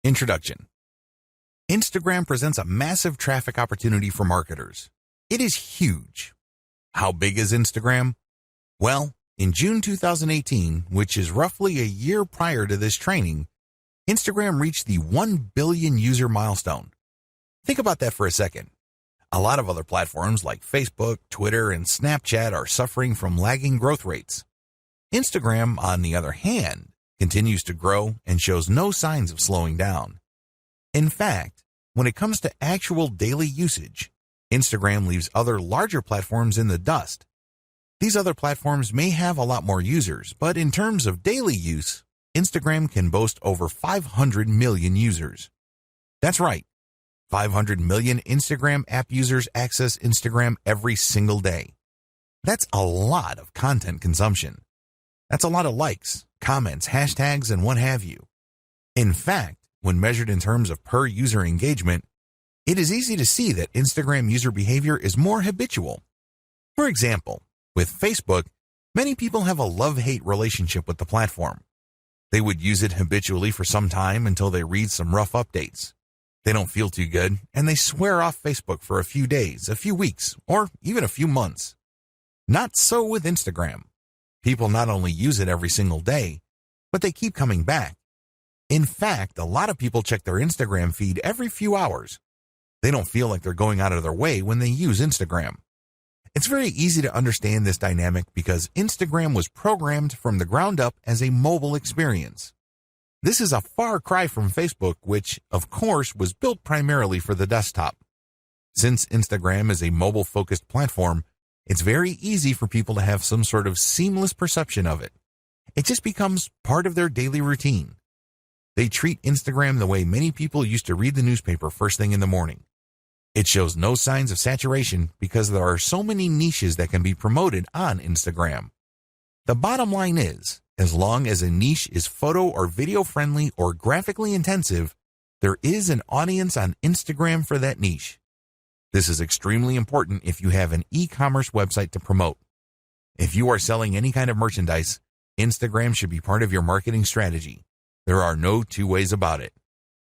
Introduction. Instagram presents a massive traffic opportunity for marketers. It is huge. How big is Instagram? Well, in June 2018, which is roughly a year prior to this training, Instagram reached the 1 billion user milestone. Think about that for a second. A lot of other platforms like Facebook, Twitter, and Snapchat are suffering from lagging growth rates. Instagram, on the other hand, continues to grow and shows no signs of slowing down. In fact, when it comes to actual daily usage, Instagram leaves other larger platforms in the dust. These other platforms may have a lot more users, but in terms of daily use, Instagram can boast over 500 million users. That's right, 500 million Instagram app users access Instagram every single day. That's a lot of content consumption. That's a lot of likes, comments, hashtags, and what have you. In fact, when measured in terms of per user engagement, it is easy to see that Instagram user behavior is more habitual. For example, with Facebook, many people have a love-hate relationship with the platform. They would use it habitually for some time until they read some rough updates. They don't feel too good, and they swear off Facebook for a few days, a few weeks, or even a few months. Not so with Instagram. People not only use it every single day, but they keep coming back. In fact, a lot of people check their Instagram feed every few hours. They don't feel like they're going out of their way when they use Instagram. It's very easy to understand this dynamic because Instagram was programmed from the ground up as a mobile experience. This is a far cry from Facebook, which, of course, was built primarily for the desktop. Since Instagram is a mobile-focused platform, it's very easy for people to have some sort of seamless perception of it. It just becomes part of their daily routine. They treat Instagram the way many people used to read the newspaper first thing in the morning. It shows no signs of saturation because there are so many niches that can be promoted on Instagram. The bottom line is, as long as a niche is photo or video friendly or graphically intensive, there is an audience on Instagram for that niche. This is extremely important if you have an e-commerce website to promote. If you are selling any kind of merchandise, Instagram should be part of your marketing strategy. There are no two ways about it.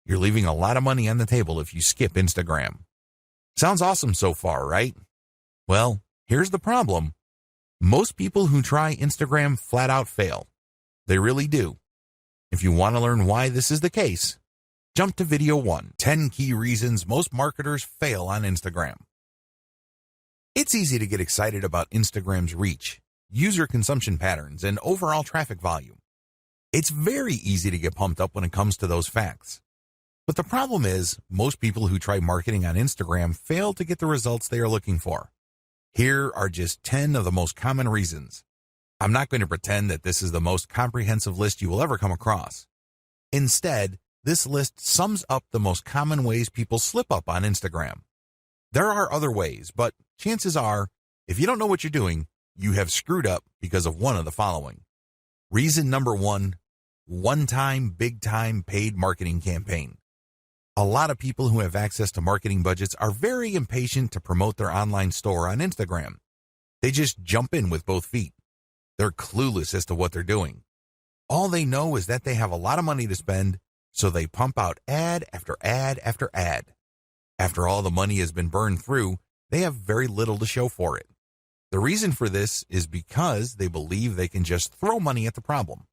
You're leaving a lot of money on the table if you skip Instagram. Sounds awesome so far, right? Well, here's the problem. Most people who try Instagram flat out fail. They really do. If you want to learn why this is the case, jump to video 1, 10 key reasons most marketers fail on Instagram. It's easy to get excited about Instagram's reach, user consumption patterns, and overall traffic volume. It's very easy to get pumped up when it comes to those facts. But the problem is, most people who try marketing on Instagram fail to get the results they are looking for. Here are just 10 of the most common reasons. I'm not going to pretend that this is the most comprehensive list you will ever come across. Instead, this list sums up the most common ways people slip up on Instagram. There are other ways, but chances are, if you don't know what you're doing, you have screwed up because of one of the following. Reason number 1, one-time, big-time paid marketing campaign. A lot of people who have access to marketing budgets are very impatient to promote their online store on Instagram. They just jump in with both feet. They're clueless as to what they're doing. All they know is that they have a lot of money to spend, so they pump out ad after ad after ad. After all the money has been burned through, they have very little to show for it. The reason for this is because they believe they can just throw money at the problem.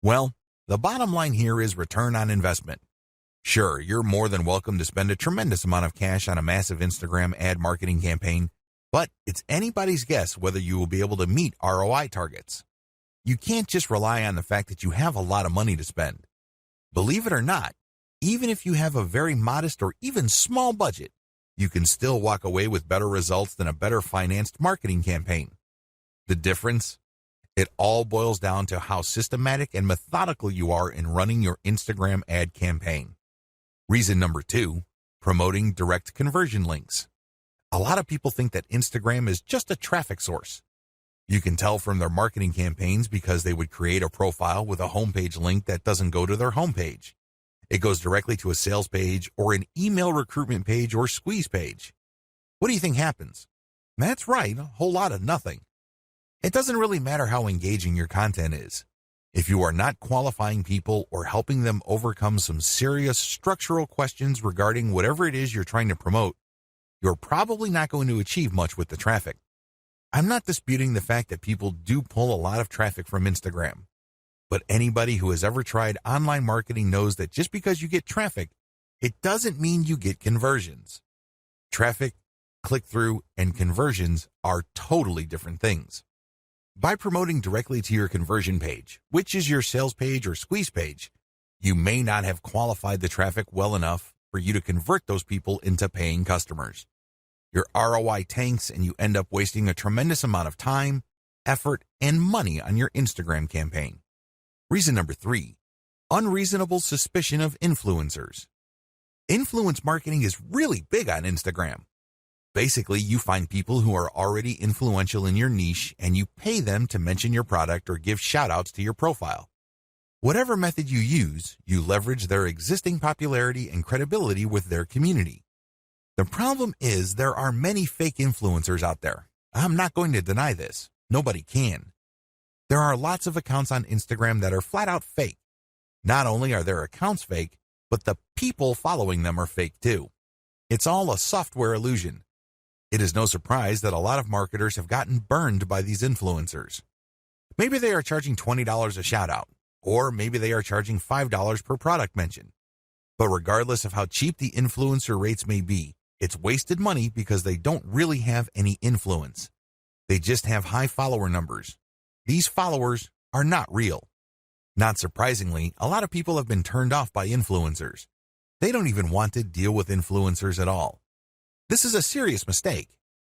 Well, the bottom line here is return on investment. Sure, you're more than welcome to spend a tremendous amount of cash on a massive Instagram ad marketing campaign, but it's anybody's guess whether you will be able to meet ROI targets. You can't just rely on the fact that you have a lot of money to spend. Believe it or not, even if you have a very modest or even small budget, you can still walk away with better results than a better financed marketing campaign. The difference? It all boils down to how systematic and methodical you are in running your Instagram ad campaign. Reason number 2, promoting direct conversion links. A lot of people think that Instagram is just a traffic source. You can tell from their marketing campaigns because they would create a profile with a homepage link that doesn't go to their homepage. It goes directly to a sales page or an email recruitment page or squeeze page. What do you think happens? That's right, a whole lot of nothing. It doesn't really matter how engaging your content is. If you are not qualifying people or helping them overcome some serious structural questions regarding whatever it is you're trying to promote, you're probably not going to achieve much with the traffic. I'm not disputing the fact that people do pull a lot of traffic from Instagram, but anybody who has ever tried online marketing knows that just because you get traffic, it doesn't mean you get conversions. Traffic, click-through, and conversions are totally different things. By promoting directly to your conversion page, which is your sales page or squeeze page, you may not have qualified the traffic well enough for you to convert those people into paying customers. Your ROI tanks and you end up wasting a tremendous amount of time, effort, and money on your Instagram campaign. Reason number 3, unreasonable suspicion of influencers. Influence marketing is really big on Instagram. Basically, you find people who are already influential in your niche and you pay them to mention your product or give shout-outs to your profile. Whatever method you use, you leverage their existing popularity and credibility with their community. The problem is there are many fake influencers out there. I'm not going to deny this. Nobody can. There are lots of accounts on Instagram that are flat out fake. Not only are their accounts fake, but the people following them are fake too. It's all a software illusion. It is no surprise that a lot of marketers have gotten burned by these influencers. Maybe they are charging $20 a shout out, or maybe they are charging $5 per product mention. But regardless of how cheap the influencer rates may be, it's wasted money because they don't really have any influence. They just have high follower numbers. These followers are not real. Not surprisingly, a lot of people have been turned off by influencers. They don't even want to deal with influencers at all. This is a serious mistake.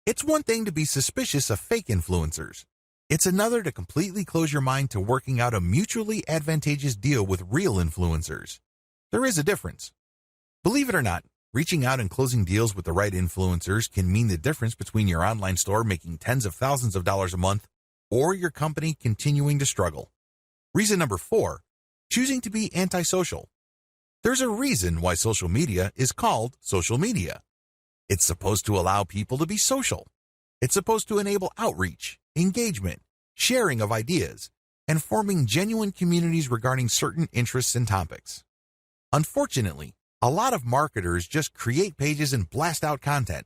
It's one thing to be suspicious of fake influencers. It's another to completely close your mind to working out a mutually advantageous deal with real influencers. There is a difference. Believe it or not, reaching out and closing deals with the right influencers can mean the difference between your online store making tens of thousands of dollars a month or your company continuing to struggle. Reason number 4, choosing to be antisocial. There's a reason why social media is called social media. It's supposed to allow people to be social. It's supposed to enable outreach, engagement, sharing of ideas, and forming genuine communities regarding certain interests and topics. Unfortunately, a lot of marketers just create pages and blast out content.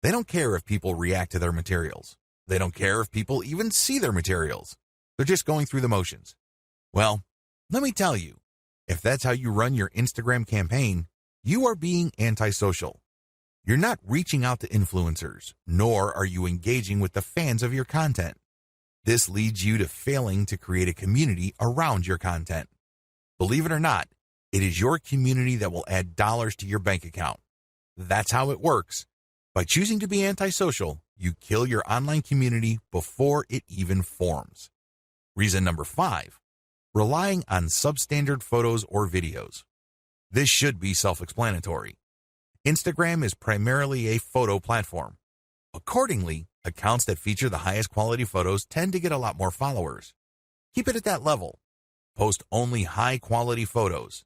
They don't care if people react to their materials. They don't care if people even see their materials. They're just going through the motions. Well, let me tell you, if that's how you run your Instagram campaign, you are being antisocial. You're not reaching out to influencers, nor are you engaging with the fans of your content. This leads you to failing to create a community around your content. Believe it or not, it is your community that will add dollars to your bank account. That's how it works. By choosing to be antisocial, you kill your online community before it even forms. Reason number 5, relying on substandard photos or videos. This should be self-explanatory. Instagram is primarily a photo platform. Accordingly, accounts that feature the highest quality photos tend to get a lot more followers. Keep it at that level. Post only high quality photos.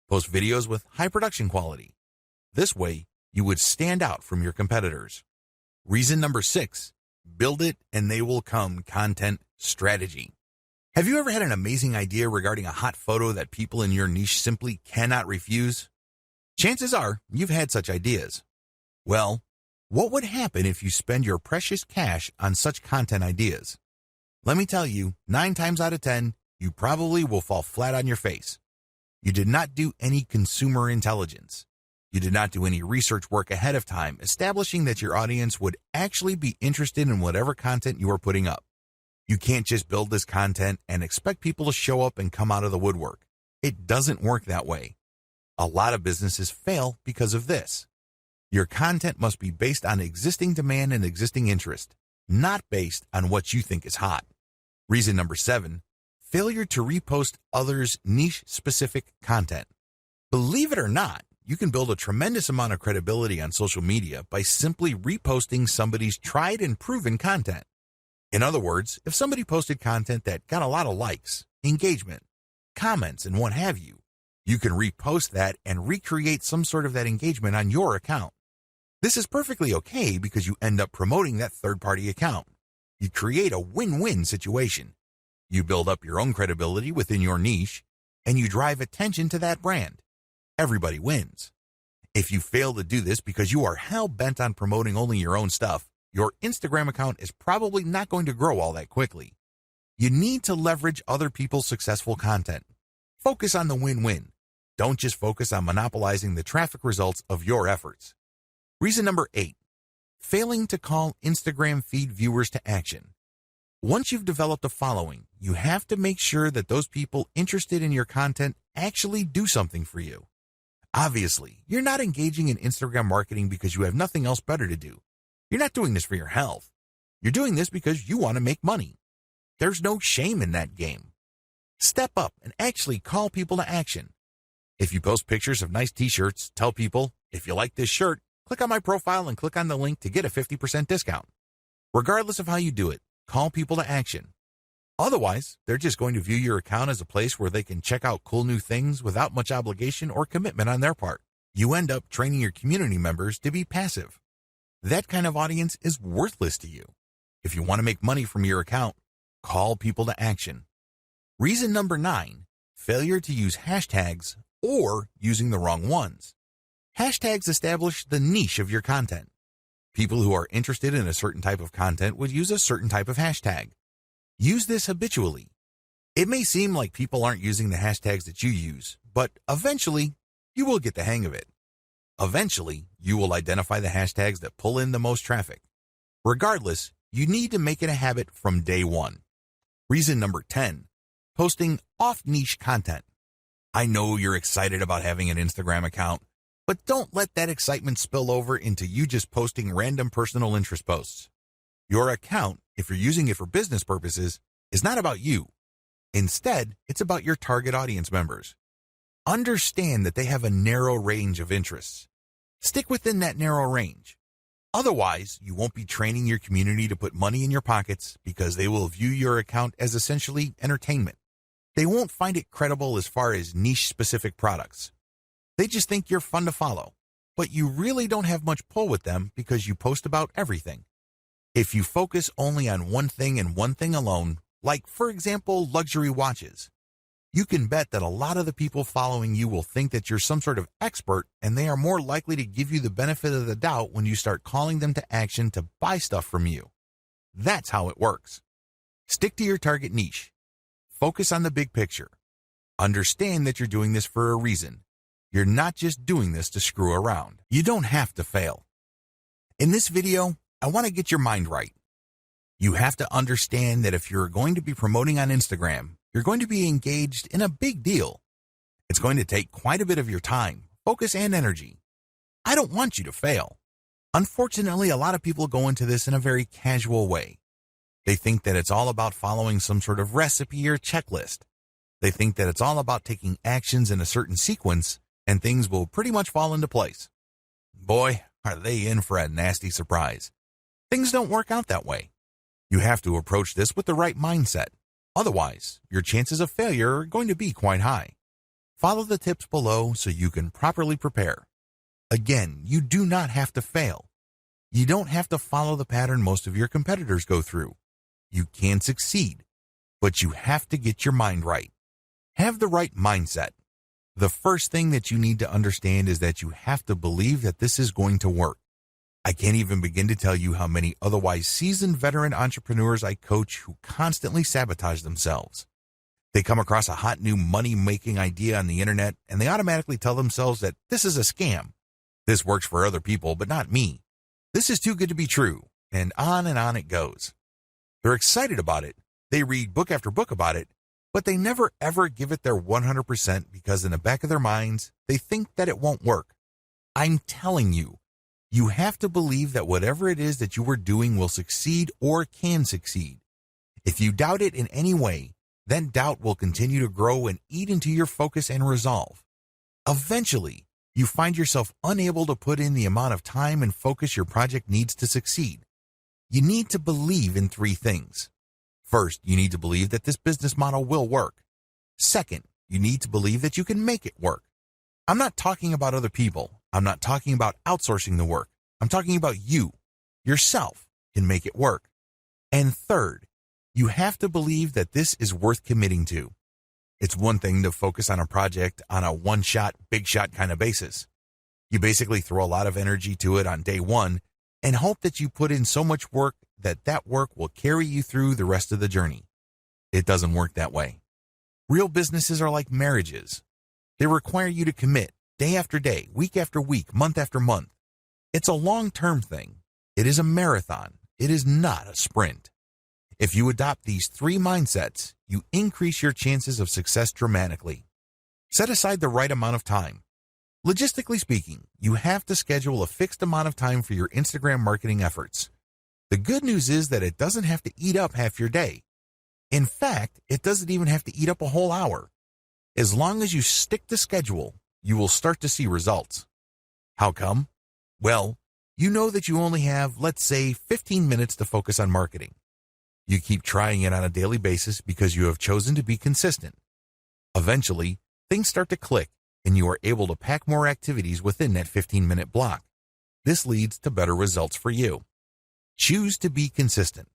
Post videos with high production quality. This way, you would stand out from your competitors. Reason number 6, build it and they will come content strategy. Have you ever had an amazing idea regarding a hot photo that people in your niche simply cannot refuse? Chances are you've had such ideas. Well, what would happen if you spend your precious cash on such content ideas? Let me tell you, 9 times out of 10, you probably will fall flat on your face. You did not do any consumer intelligence. You did not do any research work ahead of time establishing that your audience would actually be interested in whatever content you are putting up. You can't just build this content and expect people to show up and come out of the woodwork. It doesn't work that way. A lot of businesses fail because of this. Your content must be based on existing demand and existing interest, not based on what you think is hot. Reason number 7, failure to repost others' niche-specific content. Believe it or not, you can build a tremendous amount of credibility on social media by simply reposting somebody's tried and proven content. In other words, if somebody posted content that got a lot of likes, engagement, comments, and what have you, you can repost that and recreate some sort of that engagement on your account. This is perfectly okay because you end up promoting that third-party account. You create a win-win situation. You build up your own credibility within your niche, and you drive attention to that brand. Everybody wins. If you fail to do this because you are hell-bent on promoting only your own stuff, your Instagram account is probably not going to grow all that quickly. You need to leverage other people's successful content. Focus on the win-win. Don't just focus on monopolizing the traffic results of your efforts. Reason number 8, failing to call Instagram feed viewers to action. Once you've developed a following, you have to make sure that those people interested in your content actually do something for you. Obviously, you're not engaging in Instagram marketing because you have nothing else better to do. You're not doing this for your health. You're doing this because you want to make money. There's no shame in that game. Step up and actually call people to action. If you post pictures of nice t-shirts, tell people, if you like this shirt, click on my profile and click on the link to get a 50% discount. Regardless of how you do it, call people to action. Otherwise, they're just going to view your account as a place where they can check out cool new things without much obligation or commitment on their part. You end up training your community members to be passive. That kind of audience is worthless to you. If you want to make money from your account, call people to action. Reason number 9, failure to use hashtags or using the wrong ones. Hashtags establish the niche of your content. People who are interested in a certain type of content would use a certain type of hashtag. Use this habitually. It may seem like people aren't using the hashtags that you use, but eventually you will get the hang of it. Eventually, you will identify the hashtags that pull in the most traffic. Regardless, you need to make it a habit from day one. Reason number 10, posting off-niche content. I know you're excited about having an Instagram account, but don't let that excitement spill over into you just posting random personal interest posts. Your account, if you're using it for business purposes, is not about you. Instead, it's about your target audience members. Understand that they have a narrow range of interests. Stick within that narrow range. Otherwise, you won't be training your community to put money in your pockets because they will view your account as essentially entertainment. They won't find it credible as far as niche-specific products. They just think you're fun to follow, but you really don't have much pull with them because you post about everything. If you focus only on one thing and one thing alone, like, for example, luxury watches, you can bet that a lot of the people following you will think that you're some sort of expert, and they are more likely to give you the benefit of the doubt when you start calling them to action to buy stuff from you. That's how it works. Stick to your target niche. Focus on the big picture. Understand that you're doing this for a reason. You're not just doing this to screw around. You don't have to fail. In this video, I want to get your mind right. You have to understand that if you're going to be promoting on Instagram, you're going to be engaged in a big deal. It's going to take quite a bit of your time, focus, and energy. I don't want you to fail. Unfortunately, a lot of people go into this in a very casual way. They think that it's all about following some sort of recipe or checklist. They think that it's all about taking actions in a certain sequence and things will pretty much fall into place. Boy, are they in for a nasty surprise. Things don't work out that way. You have to approach this with the right mindset. Otherwise, your chances of failure are going to be quite high. Follow the tips below so you can properly prepare. Again, you do not have to fail. You don't have to follow the pattern most of your competitors go through. You can succeed, but you have to get your mind right. Have the right mindset. The first thing that you need to understand is that you have to believe that this is going to work. I can't even begin to tell you how many otherwise seasoned veteran entrepreneurs I coach who constantly sabotage themselves. They come across a hot new money-making idea on the internet and they automatically tell themselves that this is a scam. This works for other people, but not me. This is too good to be true, and on it goes. They're excited about it. They read book after book about it, but they never ever give it their 100% because in the back of their minds, they think that it won't work. I'm telling you, you have to believe that whatever it is that you are doing will succeed or can succeed. If you doubt it in any way, then doubt will continue to grow and eat into your focus and resolve. Eventually, you find yourself unable to put in the amount of time and focus your project needs to succeed. You need to believe in 3 things. First, you need to believe that this business model will work. Second, you need to believe that you can make it work. I'm not talking about other people. I'm not talking about outsourcing the work. I'm talking about you, yourself, can make it work. And third, You have to believe that this is worth committing to. It's one thing to focus on a project on a one-shot, big-shot kind of basis. You basically throw a lot of energy to it on day one and hope that you put in so much work that that work will carry you through the rest of the journey. It doesn't work that way. Real businesses are like marriages. They require you to commit day after day, week after week, month after month. It's a long-term thing. It is a marathon. It is not a sprint. If you adopt these 3 mindsets, you increase your chances of success dramatically. Set aside the right amount of time. Logistically speaking, you have to schedule a fixed amount of time for your Instagram marketing efforts. The good news is that it doesn't have to eat up half your day. In fact, it doesn't even have to eat up a whole hour. As long as you stick to schedule, you will start to see results. How come? Well, you know that you only have, let's say, 15 minutes to focus on marketing. You keep trying it on a daily basis because you have chosen to be consistent. Eventually, things start to click and you are able to pack more activities within that 15-minute block. This leads to better results for you. Choose to be consistent.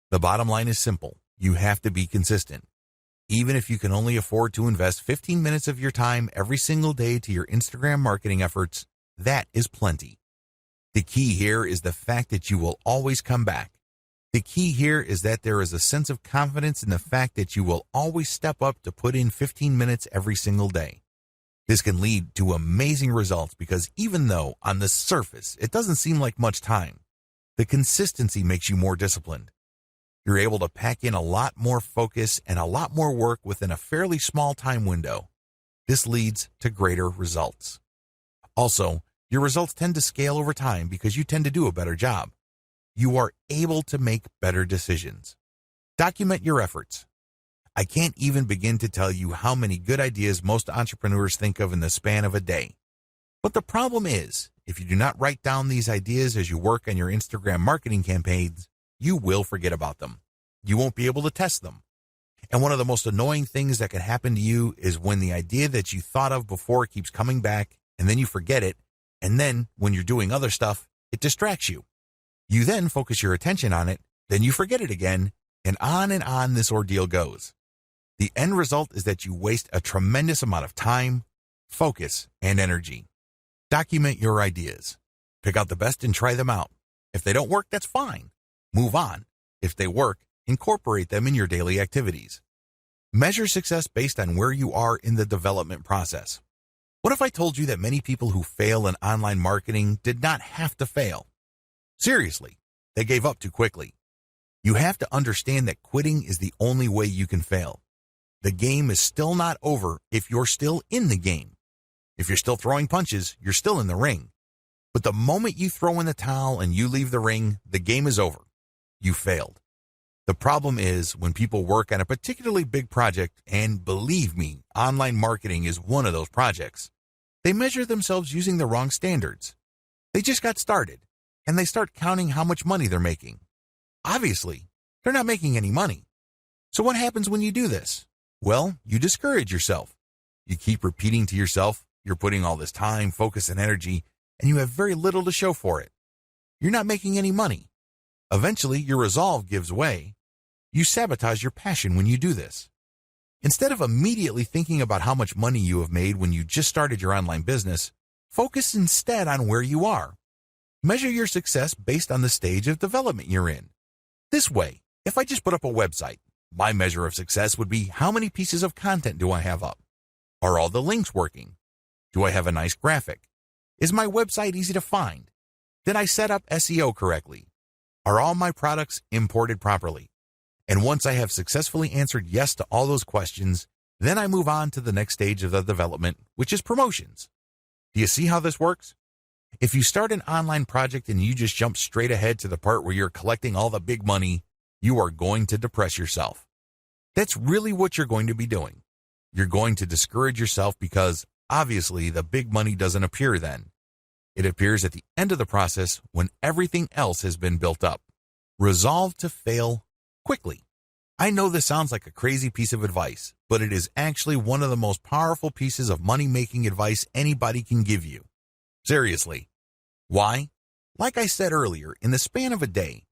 The bottom line is simple. You have to be consistent. Even if you can only afford to invest 15 minutes of your time every single day to your Instagram marketing efforts, that is plenty. The key here is the fact that you will always come back. The key here is that there is a sense of confidence in the fact that you will always step up to put in 15 minutes every single day. This can lead to amazing results because even though on the surface it doesn't seem like much time, the consistency makes you more disciplined. You're able to pack in a lot more focus and a lot more work within a fairly small time window. This leads to greater results. Also, your results tend to scale over time because you tend to do a better job. You are able to make better decisions. Document your efforts. I can't even begin to tell you how many good ideas most entrepreneurs think of in the span of a day. But the problem is, if you do not write down these ideas as you work on your Instagram marketing campaigns, you will forget about them. You won't be able to test them. And one of the most annoying things that can happen to you is when the idea that you thought of before keeps coming back, and then you forget it, and then when you're doing other stuff, it distracts you. You then focus your attention on it, then you forget it again, and on this ordeal goes. The end result is that you waste a tremendous amount of time, focus, and energy. Document your ideas. Pick out the best and try them out. If they don't work, that's fine. Move on. If they work, incorporate them in your daily activities. Measure success based on where you are in the development process. What if I told you that many people who fail in online marketing did not have to fail? Seriously, they gave up too quickly. You have to understand that quitting is the only way you can fail. The game is still not over if you're still in the game. If you're still throwing punches, you're still in the ring. But the moment you throw in the towel and you leave the ring, the game is over. You failed. The problem is when people work on a particularly big project, and believe me, online marketing is one of those projects, they measure themselves using the wrong standards. They just got started, and they start counting how much money they're making. Obviously, they're not making any money. So what happens when you do this? Well, you discourage yourself. You keep repeating to yourself, you're putting all this time, focus, and energy, and you have very little to show for it. You're not making any money. Eventually, your resolve gives way. You sabotage your passion when you do this. Instead of immediately thinking about how much money you have made when you just started your online business, focus instead on where you are. Measure your success based on the stage of development you're in. This way, if I just put up a website, my measure of success would be how many pieces of content do I have up? Are all the links working? Do I have a nice graphic? Is my website easy to find? Did I set up SEO correctly? Are all my products imported properly? And once I have successfully answered yes to all those questions, then I move on to the next stage of the development, which is promotions. Do you see how this works? If you start an online project and you just jump straight ahead to the part where you're collecting all the big money, you are going to depress yourself. That's really what you're going to be doing. You're going to discourage yourself because, obviously, the big money doesn't appear then. It appears at the end of the process when everything else has been built up. Resolve to fail quickly. I know this sounds like a crazy piece of advice, but it is actually one of the most powerful pieces of money-making advice anybody can give you. Seriously. Why? Like I said earlier, in the span of a day,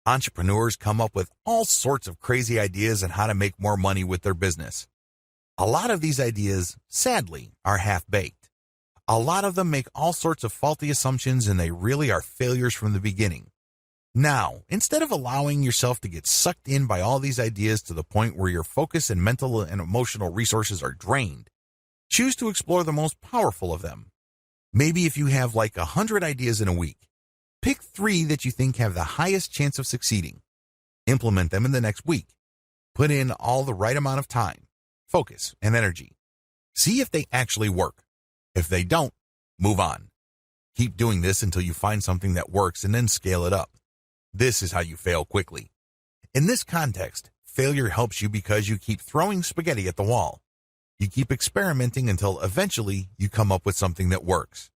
Entrepreneurs come up with all sorts of crazy ideas on how to make more money with their business. A lot of these ideas, sadly, are half-baked. A lot of them make all sorts of faulty assumptions and they really are failures from the beginning. Now, instead of allowing yourself to get sucked in by all these ideas to the point where your focus and mental and emotional resources are drained, choose to explore the most powerful of them. Maybe if you have like 100 ideas in a week, pick 3 that you think have the highest chance of succeeding. Implement them in the next week. Put in all the right amount of time, focus, and energy. See if they actually work. If they don't, move on. Keep doing this until you find something that works and then scale it up. This is how you fail quickly. In this context, failure helps you because you keep throwing spaghetti at the wall. You keep experimenting until eventually you come up with something that works.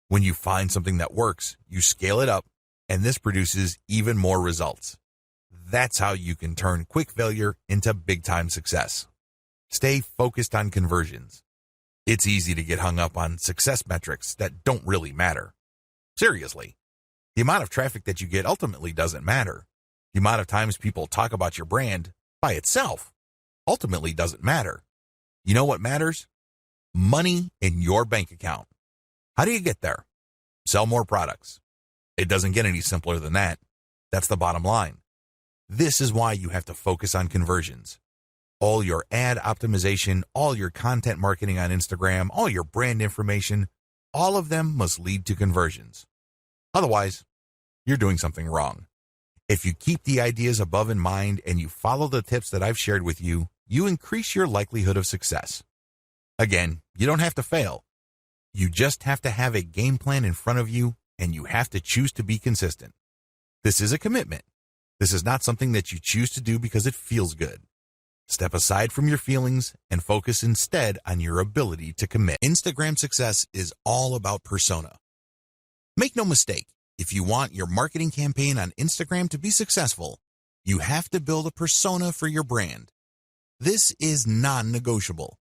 When you find something that works, you scale it up, and this produces even more results. That's how you can turn quick failure into big-time success. Stay focused on conversions. It's easy to get hung up on success metrics that don't really matter. Seriously, the amount of traffic that you get ultimately doesn't matter. The amount of times people talk about your brand by itself ultimately doesn't matter. You know what matters? Money in your bank account. How do you get there? Sell more products. It doesn't get any simpler than that. That's the bottom line. This is why you have to focus on conversions. All your ad optimization, all your content marketing on Instagram, all your brand information, all of them must lead to conversions. Otherwise, you're doing something wrong. If you keep the ideas above in mind and you follow the tips that I've shared with you, you increase your likelihood of success. Again, you don't have to fail. You just have to have a game plan in front of you, and you have to choose to be consistent. This is a commitment. This is not something that you choose to do because it feels good. Step aside from your feelings and focus instead on your ability to commit. Instagram success is all about persona. Make no mistake, if you want your marketing campaign on Instagram to be successful, you have to build a persona for your brand. This is non-negotiable.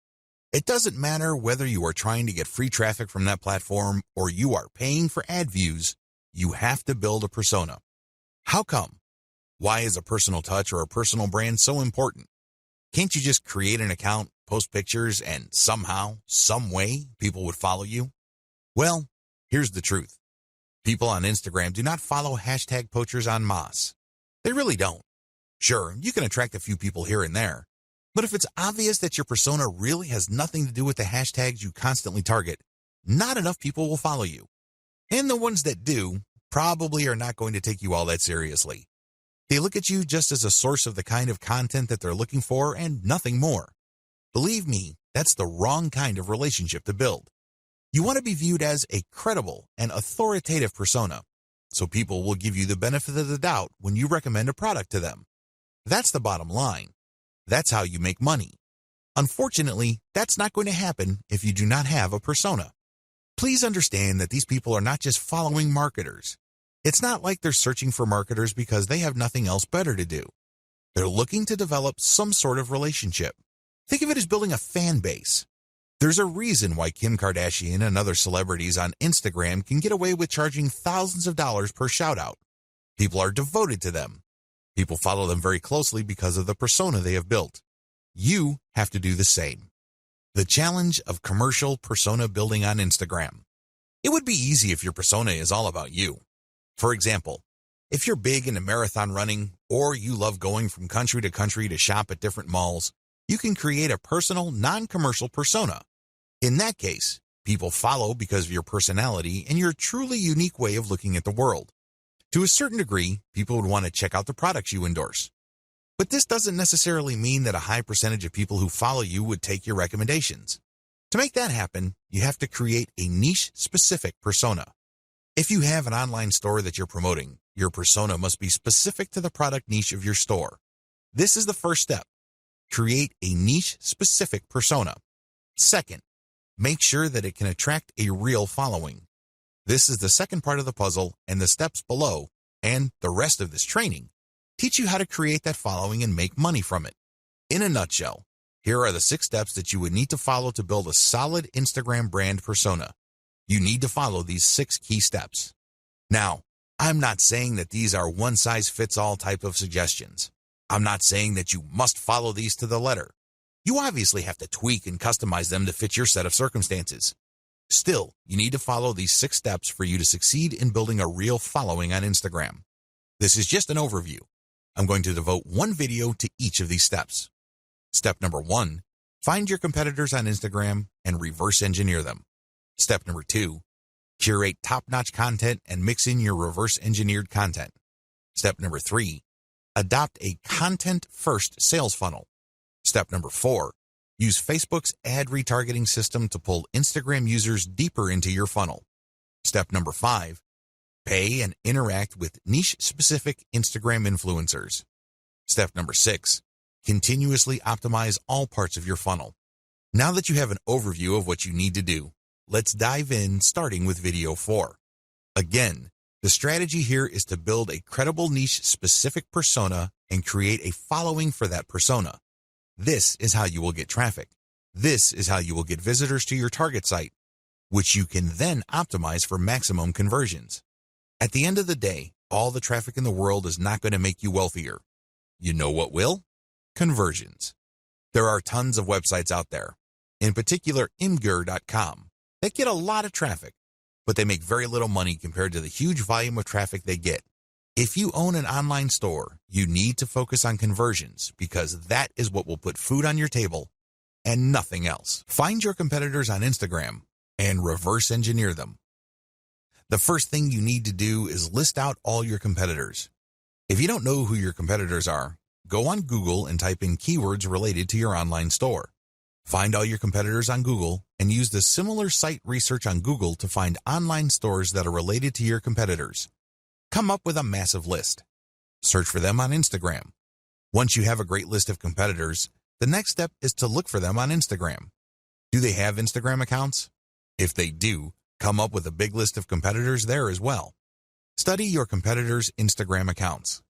It doesn't matter whether you are trying to get free traffic from that platform or you are paying for ad views, you have to build a persona. How come? Why is a personal touch or a personal brand so important? Can't you just create an account, post pictures, and somehow, some way, people would follow you? Well, here's the truth. People on Instagram do not follow hashtag poachers en masse. They really don't. Sure, you can attract a few people here and there, but if it's obvious that your persona really has nothing to do with the hashtags you constantly target, not enough people will follow you. And the ones that do probably are not going to take you all that seriously. They look at you just as a source of the kind of content that they're looking for and nothing more. Believe me, that's the wrong kind of relationship to build. You want to be viewed as a credible and authoritative persona, so people will give you the benefit of the doubt when you recommend a product to them. That's the bottom line. That's how you make money. Unfortunately, that's not going to happen if you do not have a persona. Please understand that these people are not just following marketers. It's not like they're searching for marketers because they have nothing else better to do. They're looking to develop some sort of relationship. Think of it as building a fan base. There's a reason why Kim Kardashian and other celebrities on Instagram can get away with charging thousands of dollars per shout-out. People are devoted to them. People follow them very closely because of the persona they have built. You have to do the same. The challenge of commercial persona building on Instagram. It would be easy if your persona is all about you. For example, if you're big into marathon running or you love going from country to shop at different malls, you can create a personal, non-commercial persona. In that case, people follow because of your personality and your truly unique way of looking at the world. To a certain degree, people would want to check out the products you endorse. But this doesn't necessarily mean that a high percentage of people who follow you would take your recommendations. To make that happen, you have to create a niche-specific persona. If you have an online store that you're promoting, your persona must be specific to the product niche of your store. This is the first step. Create a niche-specific persona. Second, make sure that it can attract a real following. This is the second part of the puzzle, and the steps below, and the rest of this training, teach you how to create that following and make money from it. In a nutshell, here are the 6 steps that you would need to follow to build a solid Instagram brand persona. You need to follow these 6 key steps. Now, I'm not saying that these are one-size-fits-all type of suggestions. I'm not saying that you must follow these to the letter. You obviously have to tweak and customize them to fit your set of circumstances. Still, you need to follow these 6 steps for you to succeed in building a real following on Instagram. This is just an overview. I'm going to devote one video to each of these steps. Step number 1, find your competitors on Instagram and reverse engineer them. Step number 2, curate top-notch content and mix in your reverse engineered content. Step number 3, adopt a content-first sales funnel. Step number 4, use Facebook's ad retargeting system to pull Instagram users deeper into your funnel. Step number 5, pay and interact with niche-specific Instagram influencers. Step number 6, continuously optimize all parts of your funnel. Now that you have an overview of what you need to do, let's dive in, starting with video 4. Again, the strategy here is to build a credible niche-specific persona and create a following for that persona. This is how you will get traffic. This is how you will get visitors to your target site, which you can then optimize for maximum conversions. At the end of the day, all the traffic in the world is not going to make you wealthier. You know what will? Conversions. There are tons of websites out there, in particular imgur.com, that get a lot of traffic, but they make very little money compared to the huge volume of traffic they get. If you own an online store, you need to focus on conversions because that is what will put food on your table and nothing else. Find your competitors on Instagram and reverse engineer them. The first thing you need to do is list out all your competitors. If you don't know who your competitors are, go on Google and type in keywords related to your online store. Find all your competitors on Google and use the similar site research on Google to find online stores that are related to your competitors. Come up with a massive list. Search for them on Instagram. Once you have a great list of competitors, the next step is to look for them on Instagram. Do they have Instagram accounts? If they do, come up with a big list of competitors there as well. Study your competitors' Instagram accounts.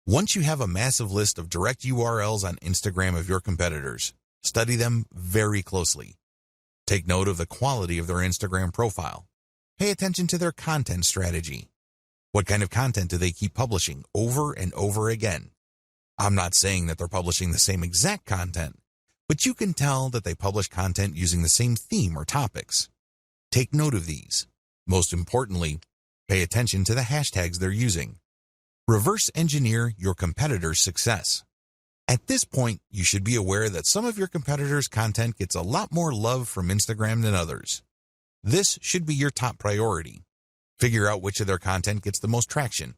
Once you have a massive list of direct URLs on Instagram of your competitors, study them very closely. Take note of the quality of their Instagram profile. Pay attention to their content strategy. What kind of content do they keep publishing over and over again? I'm not saying that they're publishing the same exact content, but you can tell that they publish content using the same theme or topics. Take note of these. Most importantly, pay attention to the hashtags they're using. Reverse engineer your competitors' success. At this point, you should be aware that some of your competitors' content gets a lot more love from Instagram than others. This should be your top priority. Figure out which of their content gets the most traction.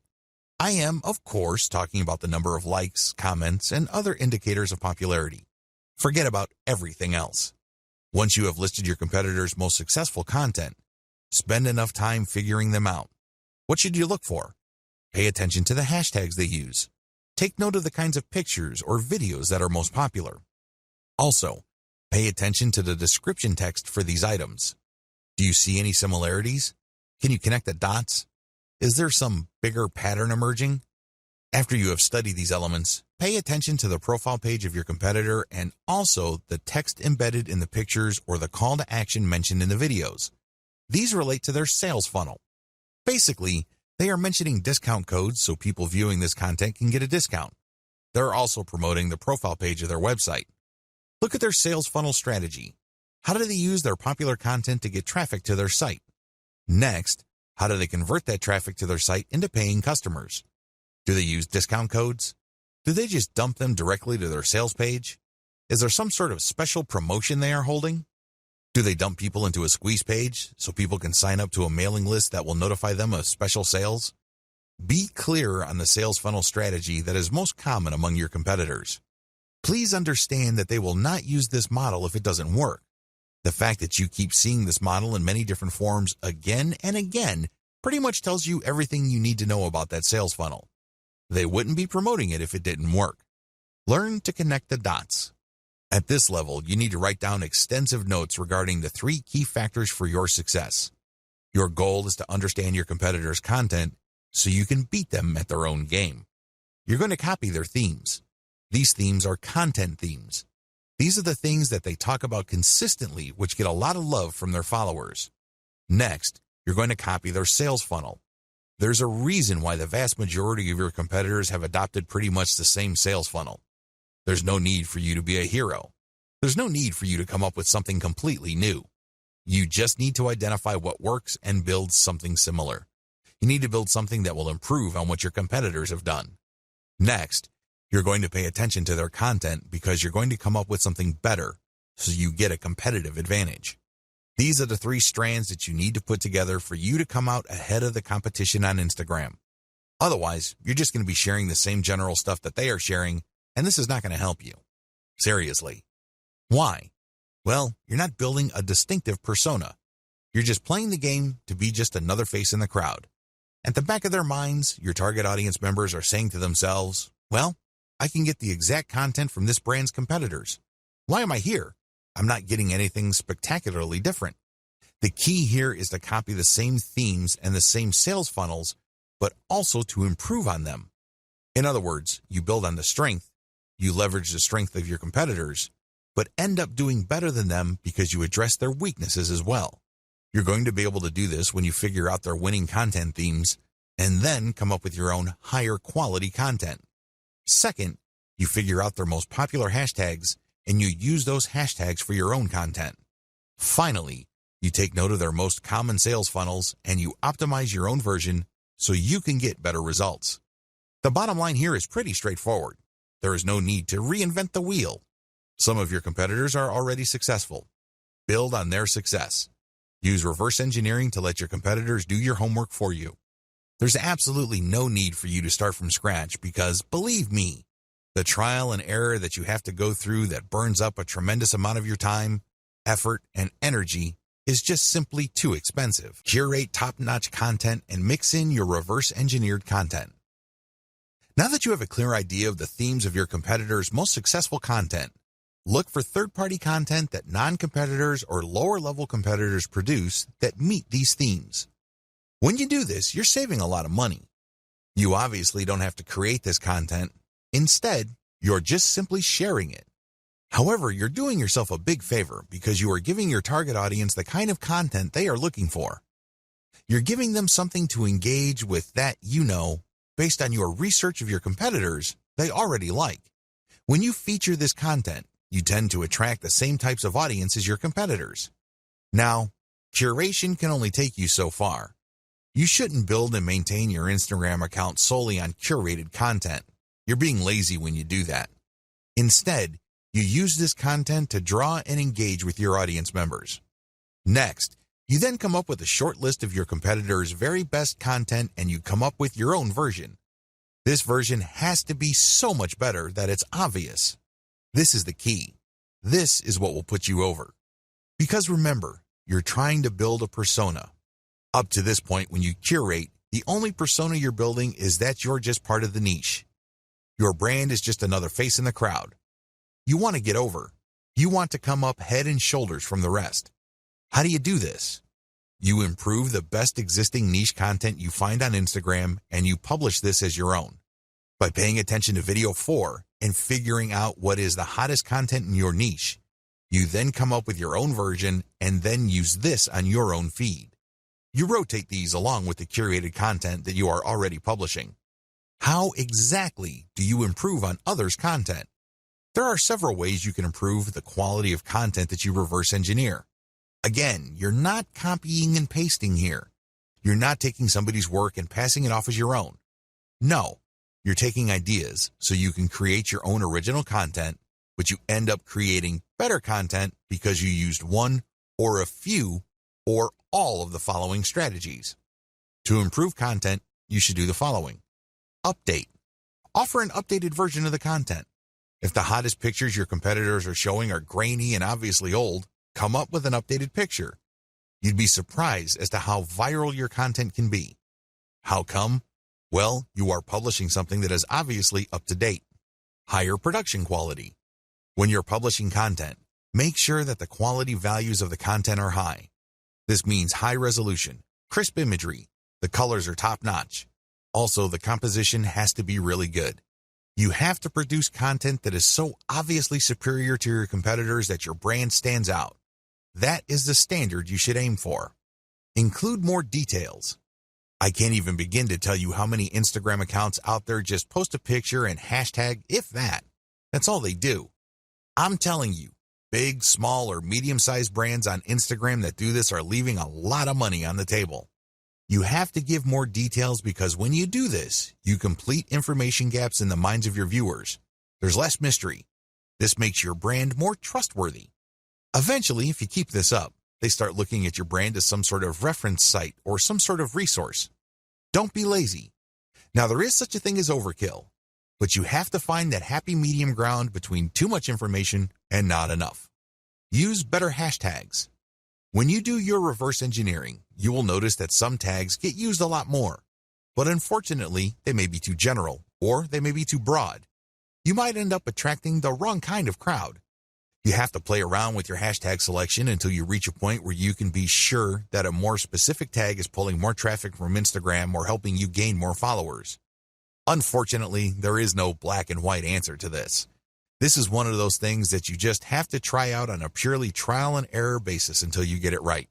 I am, of course, talking about the number of likes, comments, and other indicators of popularity. Forget about everything else. Once you have listed your competitors' most successful content, spend enough time figuring them out. What should you look for? Pay attention to the hashtags they use. Take note of the kinds of pictures or videos that are most popular. Also, pay attention to the description text for these items. Do you see any similarities? Can you connect the dots? Is there some bigger pattern emerging? After you have studied these elements, pay attention to the profile page of your competitor and also the text embedded in the pictures or the call to action mentioned in the videos. These relate to their sales funnel. Basically, they are mentioning discount codes so people viewing this content can get a discount. They're also promoting the profile page of their website. Look at their sales funnel strategy. How do they use their popular content to get traffic to their site? Next, how do they convert that traffic to their site into paying customers? Do they use discount codes? Do they just dump them directly to their sales page? Is there some sort of special promotion they are holding? Do they dump people into a squeeze page so people can sign up to a mailing list that will notify them of special sales? Be clear on the sales funnel strategy that is most common among your competitors. Please understand that they will not use this model if it doesn't work. The fact that you keep seeing this model in many different forms again and again pretty much tells you everything you need to know about that sales funnel. They wouldn't be promoting it if it didn't work. Learn to connect the dots. At this level, you need to write down extensive notes regarding the 3 key factors for your success. Your goal is to understand your competitors' content so you can beat them at their own game. You're going to copy their themes. These themes are content themes. These are the things that they talk about consistently, which get a lot of love from their followers. Next, you're going to copy their sales funnel. There's a reason why the vast majority of your competitors have adopted pretty much the same sales funnel. There's no need for you to be a hero. There's no need for you to come up with something completely new. You just need to identify what works and build something similar. You need to build something that will improve on what your competitors have done. Next, you're going to pay attention to their content because you're going to come up with something better so you get a competitive advantage. These are the 3 strands that you need to put together for you to come out ahead of the competition on Instagram. Otherwise, you're just going to be sharing the same general stuff that they are sharing, and this is not going to help you. Seriously. Why? Well, you're not building a distinctive persona. You're just playing the game to be just another face in the crowd. At the back of their minds, your target audience members are saying to themselves, well, I can get the exact content from this brand's competitors. Why am I here? I'm not getting anything spectacularly different. The key here is to copy the same themes and the same sales funnels, but also to improve on them. In other words, you build on the strength, you leverage the strength of your competitors, but end up doing better than them because you address their weaknesses as well. You're going to be able to do this when you figure out their winning content themes and then come up with your own higher quality content. Second, you figure out their most popular hashtags and you use those hashtags for your own content. Finally, you take note of their most common sales funnels and you optimize your own version so you can get better results. The bottom line here is pretty straightforward. There is no need to reinvent the wheel. Some of your competitors are already successful. Build on their success. Use reverse engineering to let your competitors do your homework for you. There's absolutely no need for you to start from scratch because, believe me, the trial and error that you have to go through that burns up a tremendous amount of your time, effort, and energy is just simply too expensive. Curate top-notch content and mix in your reverse-engineered content. Now that you have a clear idea of the themes of your competitors' most successful content, look for third-party content that non-competitors or lower-level competitors produce that meet these themes. When you do this, you're saving a lot of money. You obviously don't have to create this content. Instead, you're just simply sharing it. However, you're doing yourself a big favor because you are giving your target audience the kind of content they are looking for. You're giving them something to engage with that based on your research of your competitors, they already like. When you feature this content, you tend to attract the same types of audience as your competitors. Now, curation can only take you so far. You shouldn't build and maintain your Instagram account solely on curated content. You're being lazy when you do that. Instead, you use this content to draw and engage with your audience members. Next, you then come up with a short list of your competitors' very best content and you come up with your own version. This version has to be so much better that it's obvious. This is the key. This is what will put you over. Because remember, you're trying to build a persona. Up to this point, when you curate, the only persona you're building is that you're just part of the niche. Your brand is just another face in the crowd. You want to get over. You want to come up head and shoulders from the rest. How do you do this? You improve the best existing niche content you find on Instagram and you publish this as your own. By paying attention to video 4 and figuring out what is the hottest content in your niche, you then come up with your own version and then use this on your own feed. You rotate these along with the curated content that you are already publishing. How exactly do you improve on others' content? There are several ways you can improve the quality of content that you reverse engineer. Again, you're not copying and pasting here. You're not taking somebody's work and passing it off as your own. No, you're taking ideas so you can create your own original content, but you end up creating better content because you used one or a few or all of the following strategies. To improve content, you should do the following. Update. Offer an updated version of the content. If the hottest pictures your competitors are showing are grainy and obviously old, come up with an updated picture. You'd be surprised as to how viral your content can be. How come? Well, you are publishing something that is obviously up to date. Higher production quality. When you're publishing content, make sure that the quality values of the content are high. This means high resolution, crisp imagery, the colors are top-notch. Also, the composition has to be really good. You have to produce content that is so obviously superior to your competitors that your brand stands out. That is the standard you should aim for. Include more details. I can't even begin to tell you how many Instagram accounts out there just post a picture and hashtag, if that. That's all they do. I'm telling you, big, small, or medium-sized brands on Instagram that do this are leaving a lot of money on the table. You have to give more details because when you do this, you complete information gaps in the minds of your viewers. There's less mystery. This makes your brand more trustworthy. Eventually, if you keep this up, they start looking at your brand as some sort of reference site or some sort of resource. Don't be lazy. Now, there is such a thing as overkill, but you have to find that happy medium ground between too much information and not enough. Use better hashtags. When you do your reverse engineering, you will notice that some tags get used a lot more, but unfortunately, they may be too general or they may be too broad. You might end up attracting the wrong kind of crowd. You have to play around with your hashtag selection until you reach a point where you can be sure that a more specific tag is pulling more traffic from Instagram or helping you gain more followers. Unfortunately, there is no black and white answer to this. This is one of those things that you just have to try out on a purely trial and error basis until you get it right.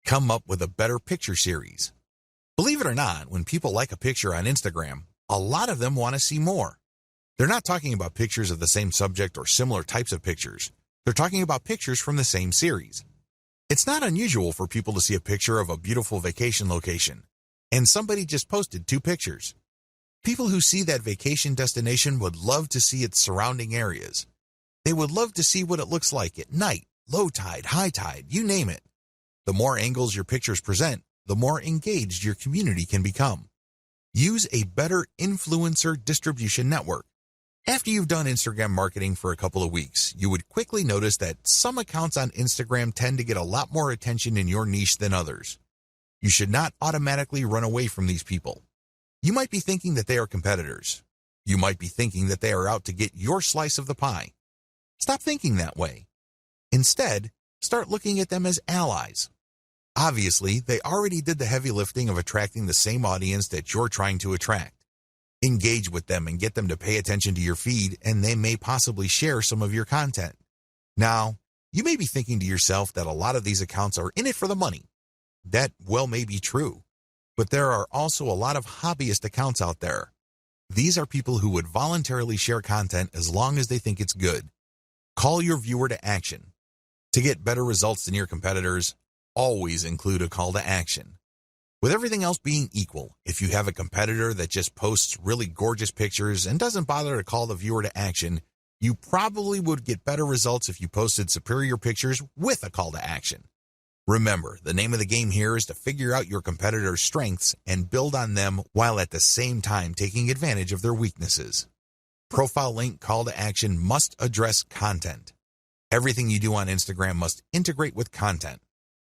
Come up with a better picture series. Believe it or not, when people like a picture on Instagram, a lot of them want to see more. They're not talking about pictures of the same subject or similar types of pictures. They're talking about pictures from the same series. It's not unusual for people to see a picture of a beautiful vacation location, and somebody just posted 2 pictures. People who see that vacation destination would love to see its surrounding areas. They would love to see what it looks like at night, low tide, high tide, you name it. The more angles your pictures present, the more engaged your community can become. Use a better influencer distribution network. After you've done Instagram marketing for a couple of weeks, you would quickly notice that some accounts on Instagram tend to get a lot more attention in your niche than others. You should not automatically run away from these people. You might be thinking that they are competitors. You might be thinking that they are out to get your slice of the pie. Stop thinking that way. Instead, start looking at them as allies. Obviously, they already did the heavy lifting of attracting the same audience that you're trying to attract. Engage with them and get them to pay attention to your feed, and they may possibly share some of your content. Now, you may be thinking to yourself that a lot of these accounts are in it for the money. That well may be true, but there are also a lot of hobbyist accounts out there. These are people who would voluntarily share content as long as they think it's good. Call your viewer to action. To get better results than your competitors, always include a call to action. With everything else being equal, if you have a competitor that just posts really gorgeous pictures and doesn't bother to call the viewer to action, you probably would get better results if you posted superior pictures with a call to action. Remember, the name of the game here is to figure out your competitor's strengths and build on them while at the same time taking advantage of their weaknesses. Profile link call to action must address content. Everything you do on Instagram must integrate with content.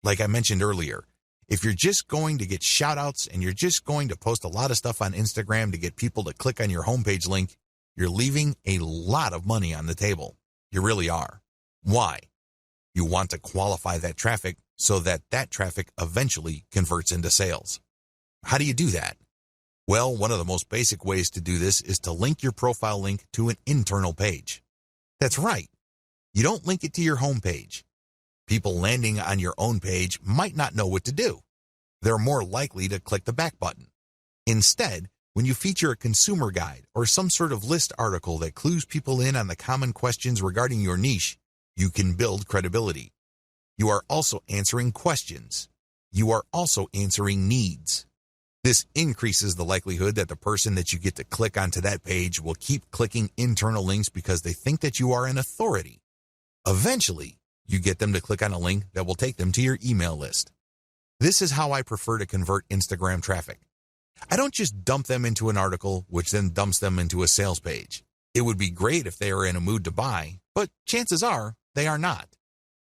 Like I mentioned earlier, if you're just going to get shout-outs and you're just going to post a lot of stuff on Instagram to get people to click on your homepage link, you're leaving a lot of money on the table. You really are. Why? You want to qualify that traffic so that that traffic eventually converts into sales. How do you do that? Well, one of the most basic ways to do this is to link your profile link to an internal page. That's right. You don't link it to your homepage. People landing on your own page might not know what to do. They're more likely to click the back button. Instead, when you feature a consumer guide or some sort of list article that clues people in on the common questions regarding your niche, you can build credibility. You are also answering questions. You are also answering needs. This increases the likelihood that the person that you get to click onto that page will keep clicking internal links because they think that you are an authority. Eventually, you get them to click on a link that will take them to your email list. This is how I prefer to convert Instagram traffic. I don't just dump them into an article, which then dumps them into a sales page. It would be great if they are in a mood to buy, but chances are they are not.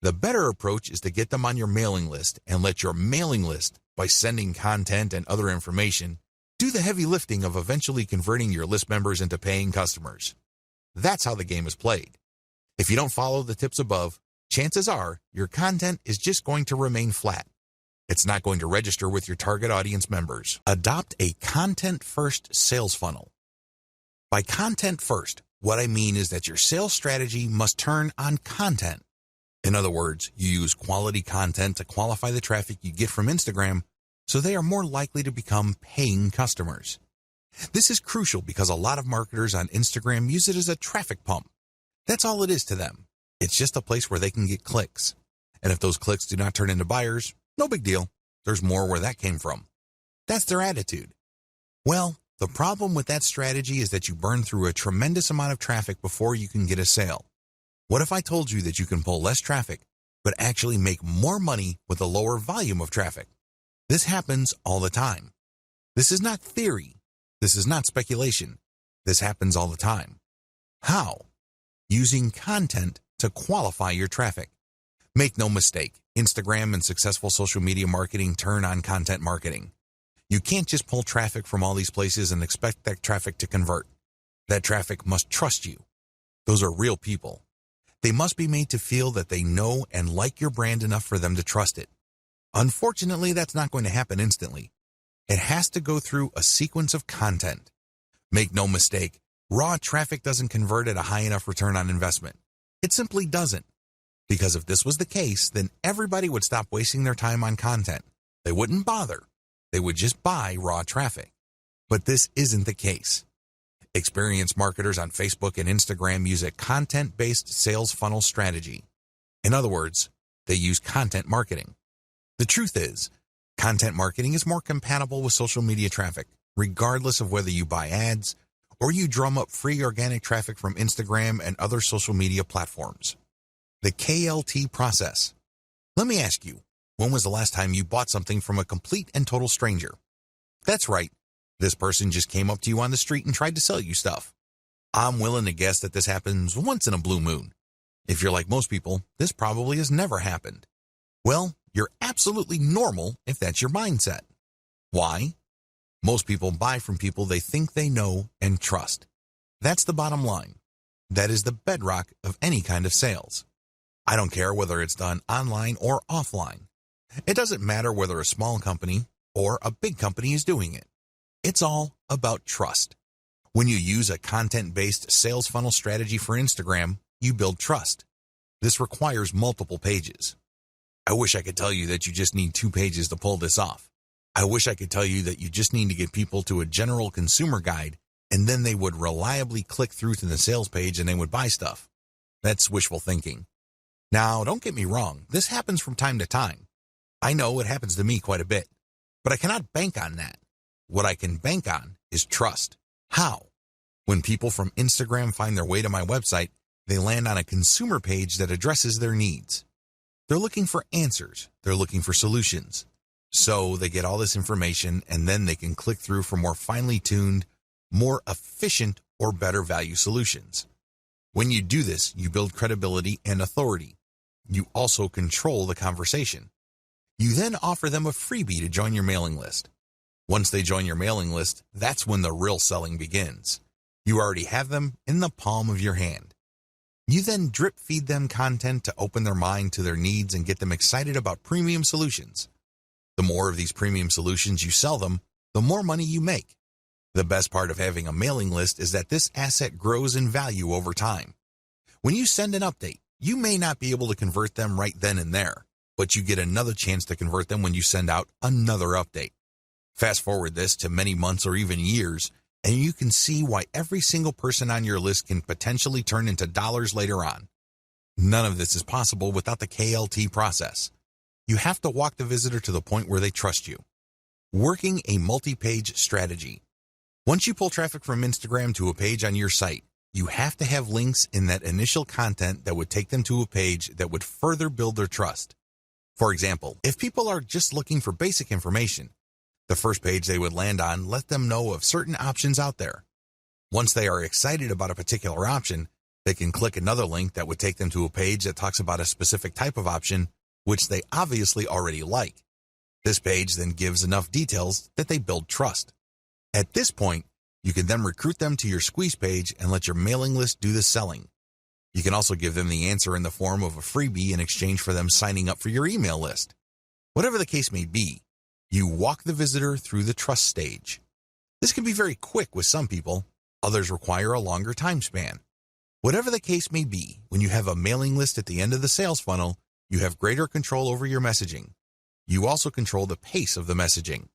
The better approach is to get them on your mailing list and let your mailing list, by sending content and other information, do the heavy lifting of eventually converting your list members into paying customers. That's how the game is played. If you don't follow the tips above, chances are your content is just going to remain flat. It's not going to register with your target audience members. Adopt a content-first sales funnel. By content first, what I mean is that your sales strategy must turn on content. In other words, you use quality content to qualify the traffic you get from Instagram so they are more likely to become paying customers. This is crucial because a lot of marketers on Instagram use it as a traffic pump. That's all it is to them. It's just a place where they can get clicks. And if those clicks do not turn into buyers, no big deal. There's more where that came from. That's their attitude. Well, the problem with that strategy is that you burn through a tremendous amount of traffic before you can get a sale. What if I told you that you can pull less traffic, but actually make more money with a lower volume of traffic? This happens all the time. This is not theory. This is not speculation. This happens all the time. How? Using content to qualify your traffic. Make no mistake, Instagram and successful social media marketing turn on content marketing. You can't just pull traffic from all these places and expect that traffic to convert. That traffic must trust you. Those are real people. They must be made to feel that they know and like your brand enough for them to trust it. Unfortunately, that's not going to happen instantly. It has to go through a sequence of content. Make no mistake, raw traffic doesn't convert at a high enough return on investment. It simply doesn't. Because if this was the case, then everybody would stop wasting their time on content. They wouldn't bother. They would just buy raw traffic. But this isn't the case. Experienced marketers on Facebook and Instagram use a content-based sales funnel strategy. In other words, they use content marketing. The truth is, content marketing is more compatible with social media traffic, regardless of whether you buy ads or you drum up free organic traffic from Instagram and other social media platforms. The KLT process. Let me ask you, when was the last time you bought something from a complete and total stranger? That's right. This person just came up to you on the street and tried to sell you stuff. I'm willing to guess that this happens once in a blue moon. If you're like most people, this probably has never happened. Well, you're absolutely normal if that's your mindset. Why? Most people buy from people they think they know and trust. That's the bottom line. That is the bedrock of any kind of sales. I don't care whether it's done online or offline. It doesn't matter whether a small company or a big company is doing it. It's all about trust. When you use a content-based sales funnel strategy for Instagram, you build trust. This requires multiple pages. I wish I could tell you that you just need 2 pages to pull this off. I wish I could tell you that you just need to get people to a general consumer guide and then they would reliably click through to the sales page and they would buy stuff. That's wishful thinking. Now, don't get me wrong, this happens from time to time. I know it happens to me quite a bit, but I cannot bank on that. What I can bank on is trust. How? When people from Instagram find their way to my website, they land on a consumer page that addresses their needs. They're looking for answers. They're looking for solutions. So they get all this information and then they can click through for more finely tuned, more efficient, or better value solutions. When you do this, you build credibility and authority. You also control the conversation. You then offer them a freebie to join your mailing list. Once they join your mailing list, that's when the real selling begins. You already have them in the palm of your hand. You then drip feed them content to open their mind to their needs and get them excited about premium solutions. The more of these premium solutions you sell them, the more money you make. The best part of having a mailing list is that this asset grows in value over time. When you send an update, you may not be able to convert them right then and there, but you get another chance to convert them when you send out another update. Fast forward this to many months or even years, and you can see why every single person on your list can potentially turn into dollars later on. None of this is possible without the KLT process. You have to walk the visitor to the point where they trust you. Working a multi-page strategy. Once you pull traffic from Instagram to a page on your site, you have to have links in that initial content that would take them to a page that would further build their trust. For example, if people are just looking for basic information, the first page they would land on let them know of certain options out there. Once they are excited about a particular option, they can click another link that would take them to a page that talks about a specific type of option, which they obviously already like. This page then gives enough details that they build trust. At this point, you can then recruit them to your squeeze page and let your mailing list do the selling. You can also give them the answer in the form of a freebie in exchange for them signing up for your email list. Whatever the case may be, you walk the visitor through the trust stage. This can be very quick with some people, others require a longer time span. Whatever the case may be, when you have a mailing list at the end of the sales funnel, you have greater control over your messaging. You also control the pace of the messaging.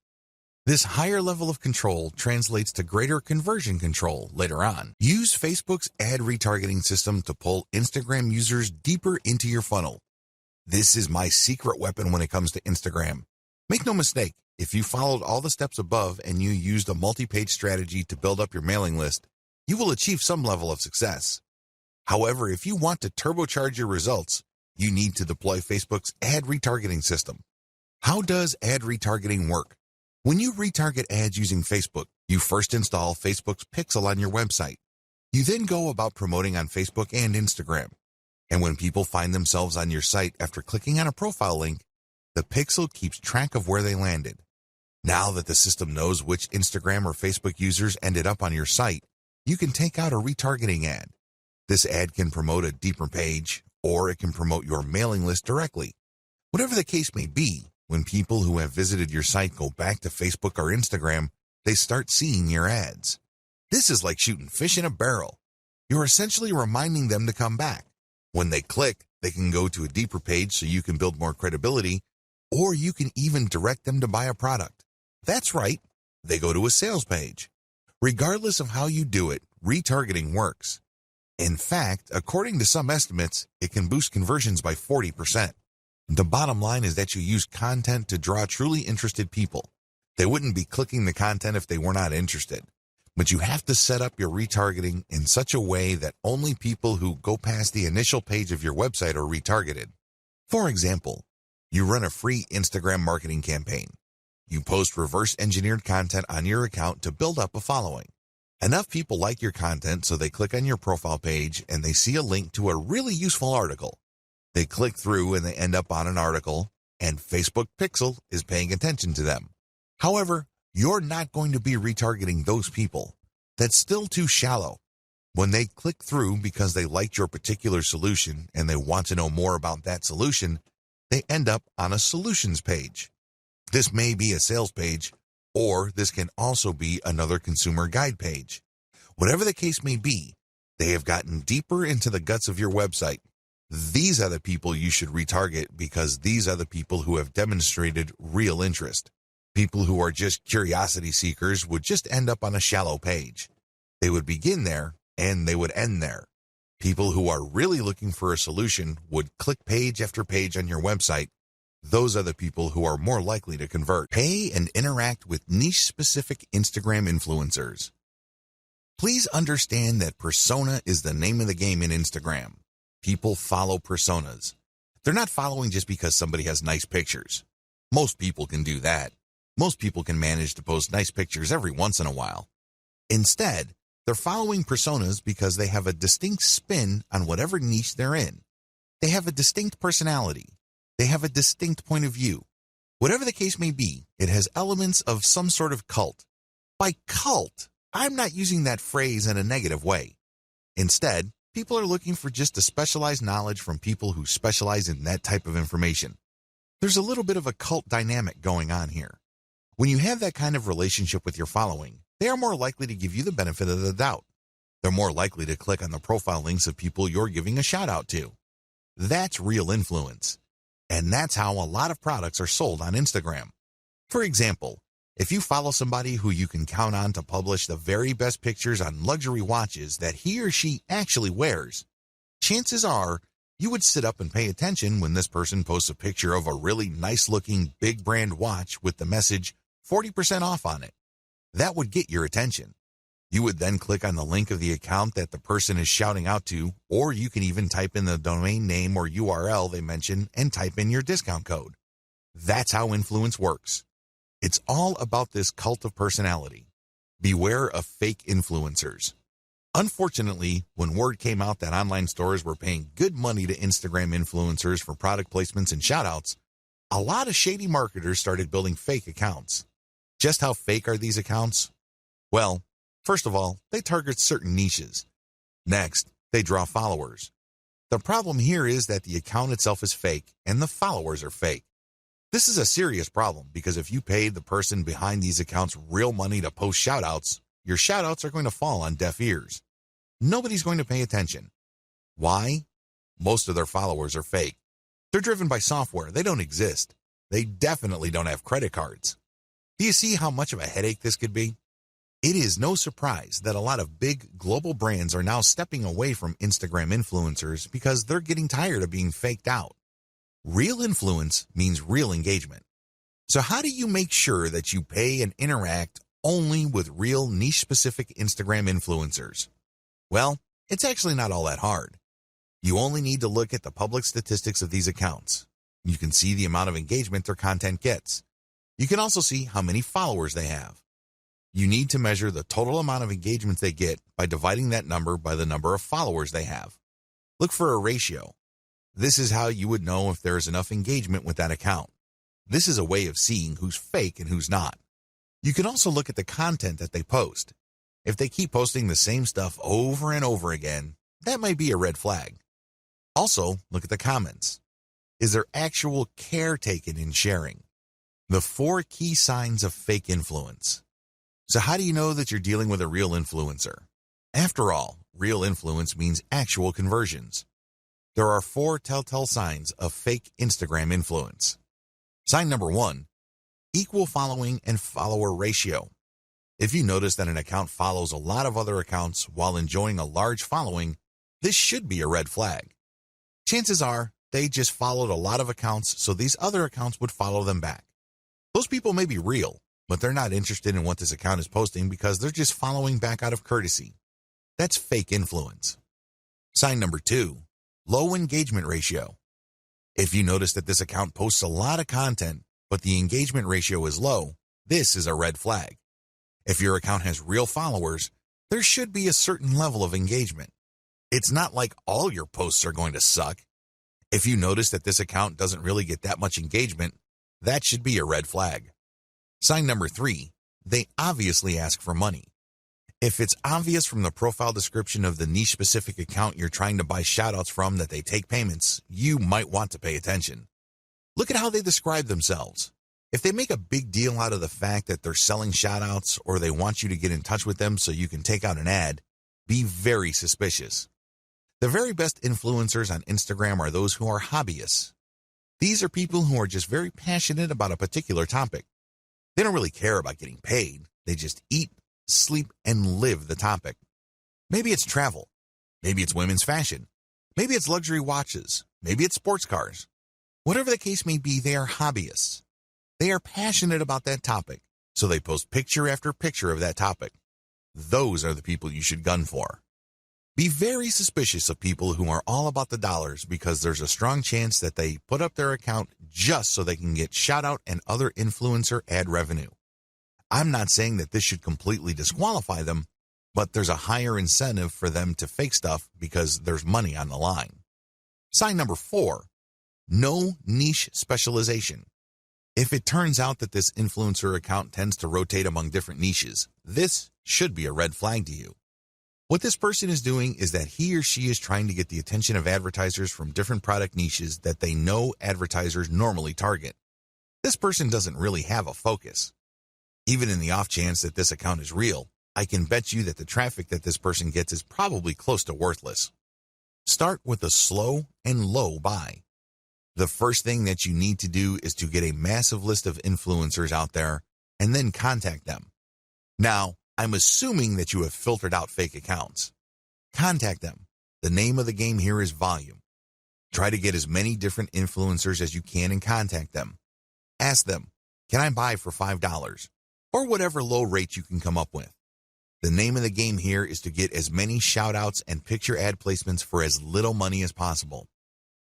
This higher level of control translates to greater conversion control later on. Use Facebook's ad retargeting system to pull Instagram users deeper into your funnel. This is my secret weapon when it comes to Instagram. Make no mistake, if you followed all the steps above and you used a multi-page strategy to build up your mailing list, you will achieve some level of success. However, if you want to turbocharge your results, you need to deploy Facebook's ad retargeting system. How does ad retargeting work? When you retarget ads using Facebook, you first install Facebook's pixel on your website. You then go about promoting on Facebook and Instagram. And when people find themselves on your site after clicking on a profile link, the pixel keeps track of where they landed. Now that the system knows which Instagram or Facebook users ended up on your site, you can take out a retargeting ad. This ad can promote a deeper page, or it can promote your mailing list directly. Whatever the case may be, when people who have visited your site go back to Facebook or Instagram, they start seeing your ads. This is like shooting fish in a barrel. You're essentially reminding them to come back. When they click, they can go to a deeper page so you can build more credibility, or you can even direct them to buy a product. That's right, they go to a sales page. Regardless of how you do it, retargeting works. In fact, according to some estimates, it can boost conversions by 40%. The bottom line is that you use content to draw truly interested people. They wouldn't be clicking the content if they were not interested. But you have to set up your retargeting in such a way that only people who go past the initial page of your website are retargeted. For example, you run a free Instagram marketing campaign. You post reverse-engineered content on your account to build up a following. Enough people like your content so they click on your profile page and they see a link to a really useful article. They click through and they end up on an article, and Facebook Pixel is paying attention to them. However, you're not going to be retargeting those people. That's still too shallow. When they click through because they liked your particular solution and they want to know more about that solution, they end up on a solutions page. This may be a sales page, or this can also be another consumer guide page. Whatever the case may be, they have gotten deeper into the guts of your website. These are the people you should retarget because these are the people who have demonstrated real interest. People who are just curiosity seekers would just end up on a shallow page. They would begin there and they would end there. People who are really looking for a solution would click page after page on your website. Those are the people who are more likely to convert. Pay and interact with niche-specific Instagram influencers. Please understand that persona is the name of the game in Instagram. People follow personas. They're not following just because somebody has nice pictures. Most people can do that. Most people can manage to post nice pictures every once in a while. Instead, they're following personas because they have a distinct spin on whatever niche they're in. They have a distinct personality. They have a distinct point of view. Whatever the case may be, it has elements of some sort of cult. By cult, I'm not using that phrase in a negative way. Instead, people are looking for just a specialized knowledge from people who specialize in that type of information. There's a little bit of a cult dynamic going on here. When you have that kind of relationship with your following, they are more likely to give you the benefit of the doubt. They're more likely to click on the profile links of people you're giving a shout out to. That's real influence. And that's how a lot of products are sold on Instagram. For example, if you follow somebody who you can count on to publish the very best pictures on luxury watches that he or she actually wears, chances are you would sit up and pay attention when this person posts a picture of a really nice-looking big brand watch with the message 40% off on it. That would get your attention. You would then click on the link of the account that the person is shouting out to, or you can even type in the domain name or URL they mention and type in your discount code. That's how influence works. It's all about this cult of personality. Beware of fake influencers. Unfortunately, when word came out that online stores were paying good money to Instagram influencers for product placements and shoutouts, a lot of shady marketers started building fake accounts. Just how fake are these accounts? Well, first of all, they target certain niches. Next, they draw followers. The problem here is that the account itself is fake and the followers are fake. This is a serious problem because if you paid the person behind these accounts real money to post shoutouts, your shoutouts are going to fall on deaf ears. Nobody's going to pay attention. Why? Most of their followers are fake. They're driven by software. They don't exist. They definitely don't have credit cards. Do you see how much of a headache this could be? It is no surprise that a lot of big global brands are now stepping away from Instagram influencers because they're getting tired of being faked out. Real influence means real engagement. So how do you make sure that you pay and interact only with real niche-specific Instagram influencers? Well, it's actually not all that hard. You only need to look at the public statistics of these accounts. You can see the amount of engagement their content gets. You can also see how many followers they have. You need to measure the total amount of engagement they get by dividing that number by the number of followers they have. Look for a ratio. This is how you would know if there is enough engagement with that account. This is a way of seeing who's fake and who's not. You can also look at the content that they post. If they keep posting the same stuff over and over again, that might be a red flag. Also, look at the comments. Is there actual care taken in sharing? The 4 key signs of fake influence. So how do you know that you're dealing with a real influencer? After all, real influence means actual conversions. There are 4 telltale signs of fake Instagram influence. Sign number 1, equal following and follower ratio. If you notice that an account follows a lot of other accounts while enjoying a large following, this should be a red flag. Chances are they just followed a lot of accounts, so these other accounts would follow them back. Those people may be real, but they're not interested in what this account is posting because they're just following back out of courtesy. That's fake influence. Sign number 2, low engagement ratio. If you notice that this account posts a lot of content, but the engagement ratio is low, this is a red flag. If your account has real followers, there should be a certain level of engagement. It's not like all your posts are going to suck. If you notice that this account doesn't really get that much engagement, that should be a red flag. Sign number 3, they obviously ask for money. If it's obvious from the profile description of the niche-specific account you're trying to buy shoutouts from that they take payments, you might want to pay attention. Look at how they describe themselves. If they make a big deal out of the fact that they're selling shoutouts or they want you to get in touch with them so you can take out an ad, be very suspicious. The very best influencers on Instagram are those who are hobbyists. These are people who are just very passionate about a particular topic. They don't really care about getting paid. They just eat, sleep, and live the topic. Maybe it's travel. Maybe it's women's fashion. Maybe it's luxury watches. Maybe it's sports cars. Whatever the case may be, they are hobbyists. They are passionate about that topic, so they post picture after picture of that topic. Those are the people you should gun for. Be very suspicious of people who are all about the dollars because there's a strong chance that they put up their account just so they can get shout out and other influencer ad revenue. I'm not saying that this should completely disqualify them, but there's a higher incentive for them to fake stuff because there's money on the line. Sign number 4, no niche specialization. If it turns out that this influencer account tends to rotate among different niches, this should be a red flag to you. What this person is doing is that he or she is trying to get the attention of advertisers from different product niches that they know advertisers normally target. This person doesn't really have a focus. Even in the off chance that this account is real, I can bet you that the traffic that this person gets is probably close to worthless. Start with a slow and low buy. The first thing that you need to do is to get a massive list of influencers out there and then contact them. Now, I'm assuming that you have filtered out fake accounts. Contact them. The name of the game here is volume. Try to get as many different influencers as you can and contact them. Ask them, can I buy for $5? Or whatever low rate you can come up with. The name of the game here is to get as many shout-outs and picture ad placements for as little money as possible.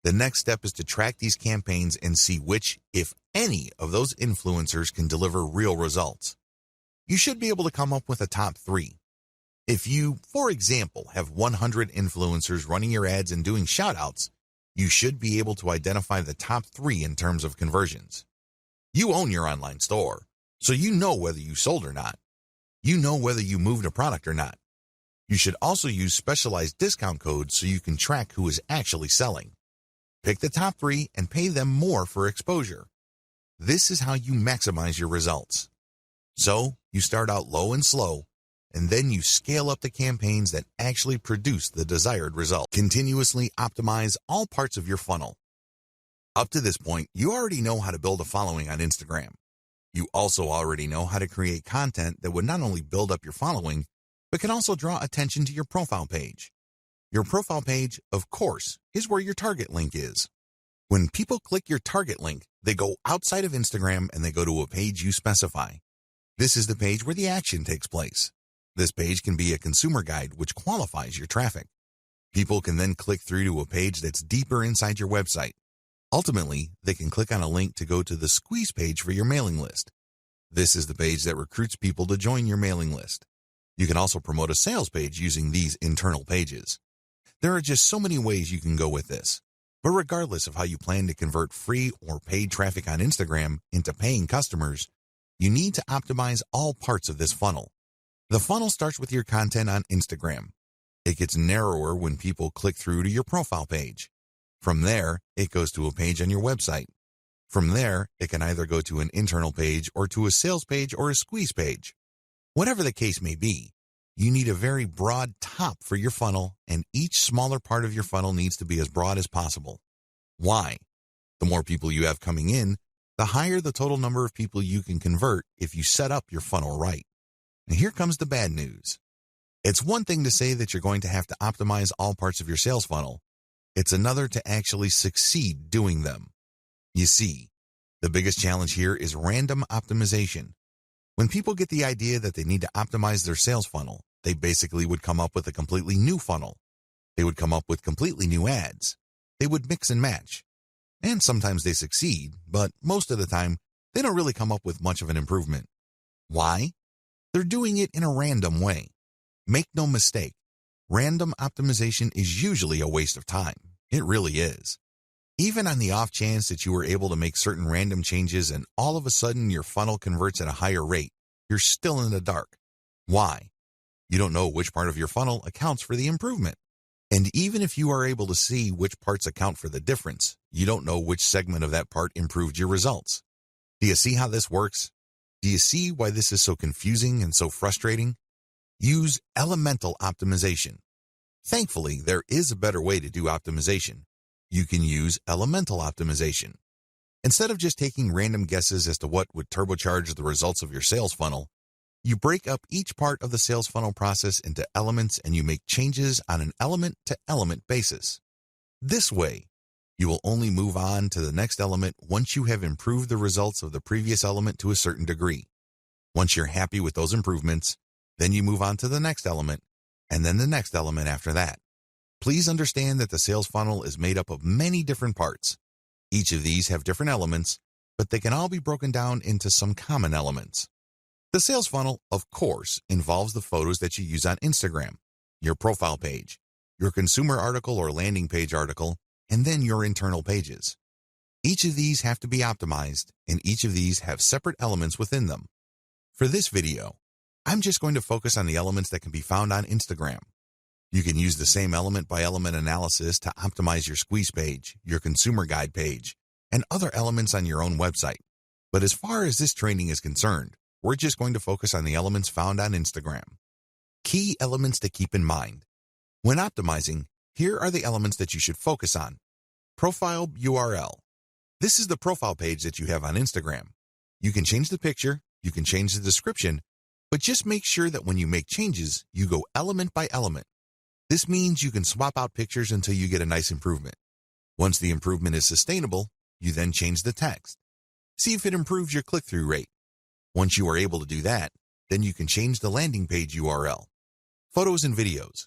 The next step is to track these campaigns and see which, if any, of those influencers can deliver real results. You should be able to come up with a top 3. If you, for example, have 100 influencers running your ads and doing shout-outs, you should be able to identify the top 3 in terms of conversions. You own your online store, so you know whether you sold or not. You know whether you moved a product or not. You should also use specialized discount codes so you can track who is actually selling. Pick the top 3 and pay them more for exposure. This is how you maximize your results. So, you start out low and slow, and then you scale up the campaigns that actually produce the desired result. Continuously optimize all parts of your funnel. Up to this point, you already know how to build a following on Instagram. You also already know how to create content that would not only build up your following, but can also draw attention to your profile page. Your profile page, of course, is where your target link is. When people click your target link, they go outside of Instagram and they go to a page you specify. This is the page where the action takes place. This page can be a consumer guide which qualifies your traffic. People can then click through to a page that's deeper inside your website. Ultimately, they can click on a link to go to the squeeze page for your mailing list. This is the page that recruits people to join your mailing list. You can also promote a sales page using these internal pages. There are just so many ways you can go with this. But regardless of how you plan to convert free or paid traffic on Instagram into paying customers, you need to optimize all parts of this funnel. The funnel starts with your content on Instagram. It gets narrower when people click through to your profile page. From there, it goes to a page on your website. From there, it can either go to an internal page or to a sales page or a squeeze page. Whatever the case may be, you need a very broad top for your funnel, and each smaller part of your funnel needs to be as broad as possible. Why? The more people you have coming in, the higher the total number of people you can convert if you set up your funnel right. And here comes the bad news. It's one thing to say that you're going to have to optimize all parts of your sales funnel. It's another to actually succeed doing them. You see, the biggest challenge here is random optimization. When people get the idea that they need to optimize their sales funnel, they basically would come up with a completely new funnel. They would come up with completely new ads. They would mix and match. And sometimes they succeed, but most of the time, they don't really come up with much of an improvement. Why? They're doing it in a random way. Make no mistake, random optimization is usually a waste of time. It really is. Even on the off chance that you were able to make certain random changes and all of a sudden your funnel converts at a higher rate, you're still in the dark. Why? You don't know which part of your funnel accounts for the improvement. And even if you are able to see which parts account for the difference, you don't know which segment of that part improved your results. Do you see how this works? Do you see why this is so confusing and so frustrating? Use elemental optimization. Thankfully, there is a better way to do optimization. You can use elemental optimization. Instead of just taking random guesses as to what would turbocharge the results of your sales funnel, you break up each part of the sales funnel process into elements and you make changes on an element-to-element basis. This way, you will only move on to the next element once you have improved the results of the previous element to a certain degree. Once you're happy with those improvements, then you move on to the next element, and then the next element after that. Please understand that the sales funnel is made up of many different parts. Each of these have different elements, but they can all be broken down into some common elements. The sales funnel, of course, involves the photos that you use on Instagram, your profile page, your consumer article or landing page article, and then your internal pages. Each of these have to be optimized, and each of these have separate elements within them. For this video, I'm just going to focus on the elements that can be found on Instagram. You can use the same element-by-element analysis to optimize your squeeze page, your consumer guide page, and other elements on your own website. But as far as this training is concerned, we're just going to focus on the elements found on Instagram. Key elements to keep in mind. When optimizing, here are the elements that you should focus on. Profile URL. This is the profile page that you have on Instagram. You can change the picture, you can change the description, but just make sure that when you make changes, you go element by element. This means you can swap out pictures until you get a nice improvement. Once the improvement is sustainable, you then change the text. See if it improves your click-through rate. Once you are able to do that, then you can change the landing page URL. Photos and videos.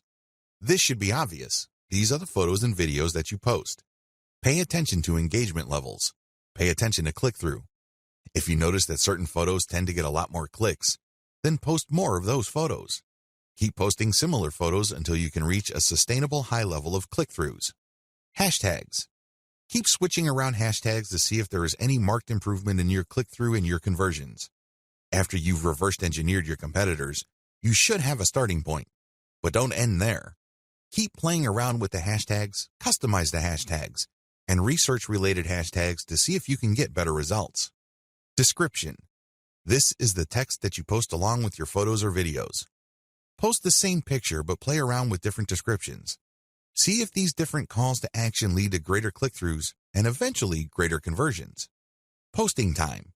This should be obvious. These are the photos and videos that you post. Pay attention to engagement levels. Pay attention to click-through. If you notice that certain photos tend to get a lot more clicks, then post more of those photos. Keep posting similar photos until you can reach a sustainable high level of click-throughs. Hashtags. Keep switching around hashtags to see if there is any marked improvement in your click-through and your conversions. After you've reversed engineered your competitors, you should have a starting point. But don't end there. Keep playing around with the hashtags, customize the hashtags, and research related hashtags to see if you can get better results. Description. This is the text that you post along with your photos or videos. Post the same picture but play around with different descriptions. See if these different calls to action lead to greater click-throughs and eventually greater conversions. Posting time.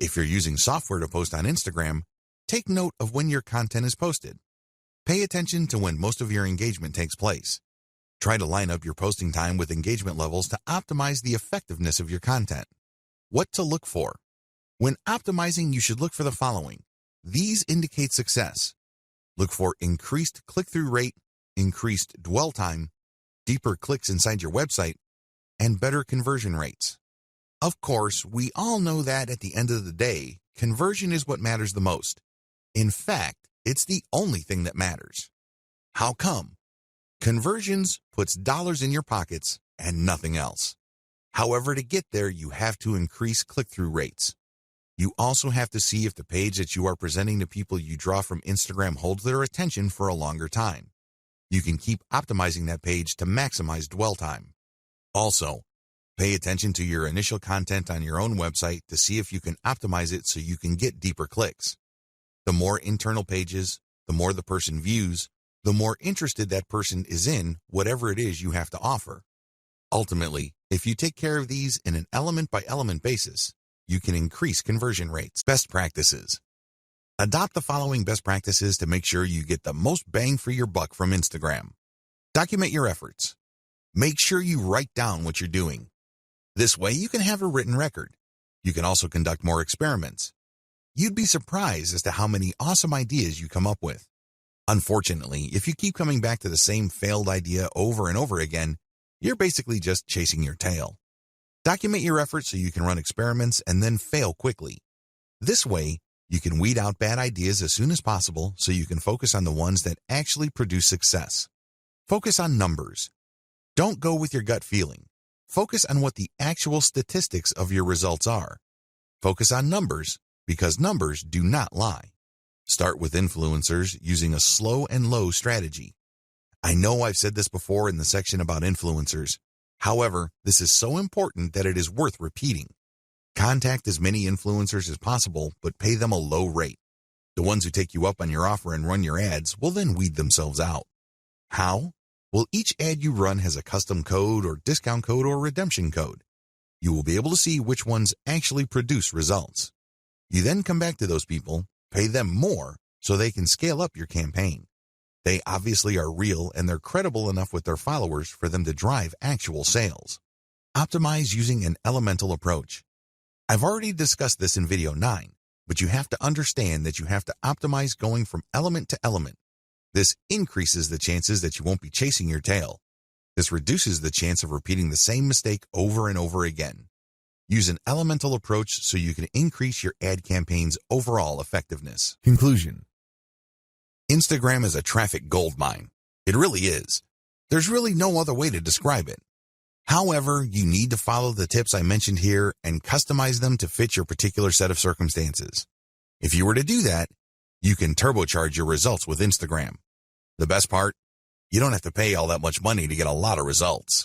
If you're using software to post on Instagram, take note of when your content is posted. Pay attention to when most of your engagement takes place. Try to line up your posting time with engagement levels to optimize the effectiveness of your content. What to look for. When optimizing, you should look for the following. These indicate success. Look for increased click-through rate, increased dwell time, deeper clicks inside your website, and better conversion rates. Of course, we all know that at the end of the day, conversion is what matters the most. In fact, it's the only thing that matters. How come? Conversions puts dollars in your pockets and nothing else. However, to get there, you have to increase click-through rates. You also have to see if the page that you are presenting to people you draw from Instagram holds their attention for a longer time. You can keep optimizing that page to maximize dwell time. Also, pay attention to your initial content on your own website to see if you can optimize it so you can get deeper clicks. The more internal pages, the more the person views, the more interested that person is in whatever it is you have to offer. Ultimately, if you take care of these in an element-by-element basis, you can increase conversion rates. Best practices. Adopt the following best practices to make sure you get the most bang for your buck from Instagram. Document your efforts. Make sure you write down what you're doing. This way, you can have a written record. You can also conduct more experiments. You'd be surprised as to how many awesome ideas you come up with. Unfortunately, if you keep coming back to the same failed idea over and over again, you're basically just chasing your tail. Document your efforts so you can run experiments and then fail quickly. This way, you can weed out bad ideas as soon as possible so you can focus on the ones that actually produce success. Focus on numbers. Don't go with your gut feeling. Focus on what the actual statistics of your results are. Focus on numbers because numbers do not lie. Start with influencers using a slow and low strategy. I know I've said this before in the section about influencers. However, this is so important that it is worth repeating. Contact as many influencers as possible, but pay them a low rate. The ones who take you up on your offer and run your ads will then weed themselves out. How? Well, each ad you run has a custom code or discount code or redemption code. You will be able to see which ones actually produce results. You then come back to those people, pay them more so they can scale up your campaign. They obviously are real and they're credible enough with their followers for them to drive actual sales. Optimize using an elemental approach. I've already discussed this in video 9, but you have to understand that you have to optimize going from element to element. This increases the chances that you won't be chasing your tail. This reduces the chance of repeating the same mistake over and over again. Use an elemental approach so you can increase your ad campaign's overall effectiveness. Conclusion. Instagram is a traffic goldmine. It really is. There's really no other way to describe it. However, you need to follow the tips I mentioned here and customize them to fit your particular set of circumstances. If you were to do that, you can turbocharge your results with Instagram. The best part? You don't have to pay all that much money to get a lot of results.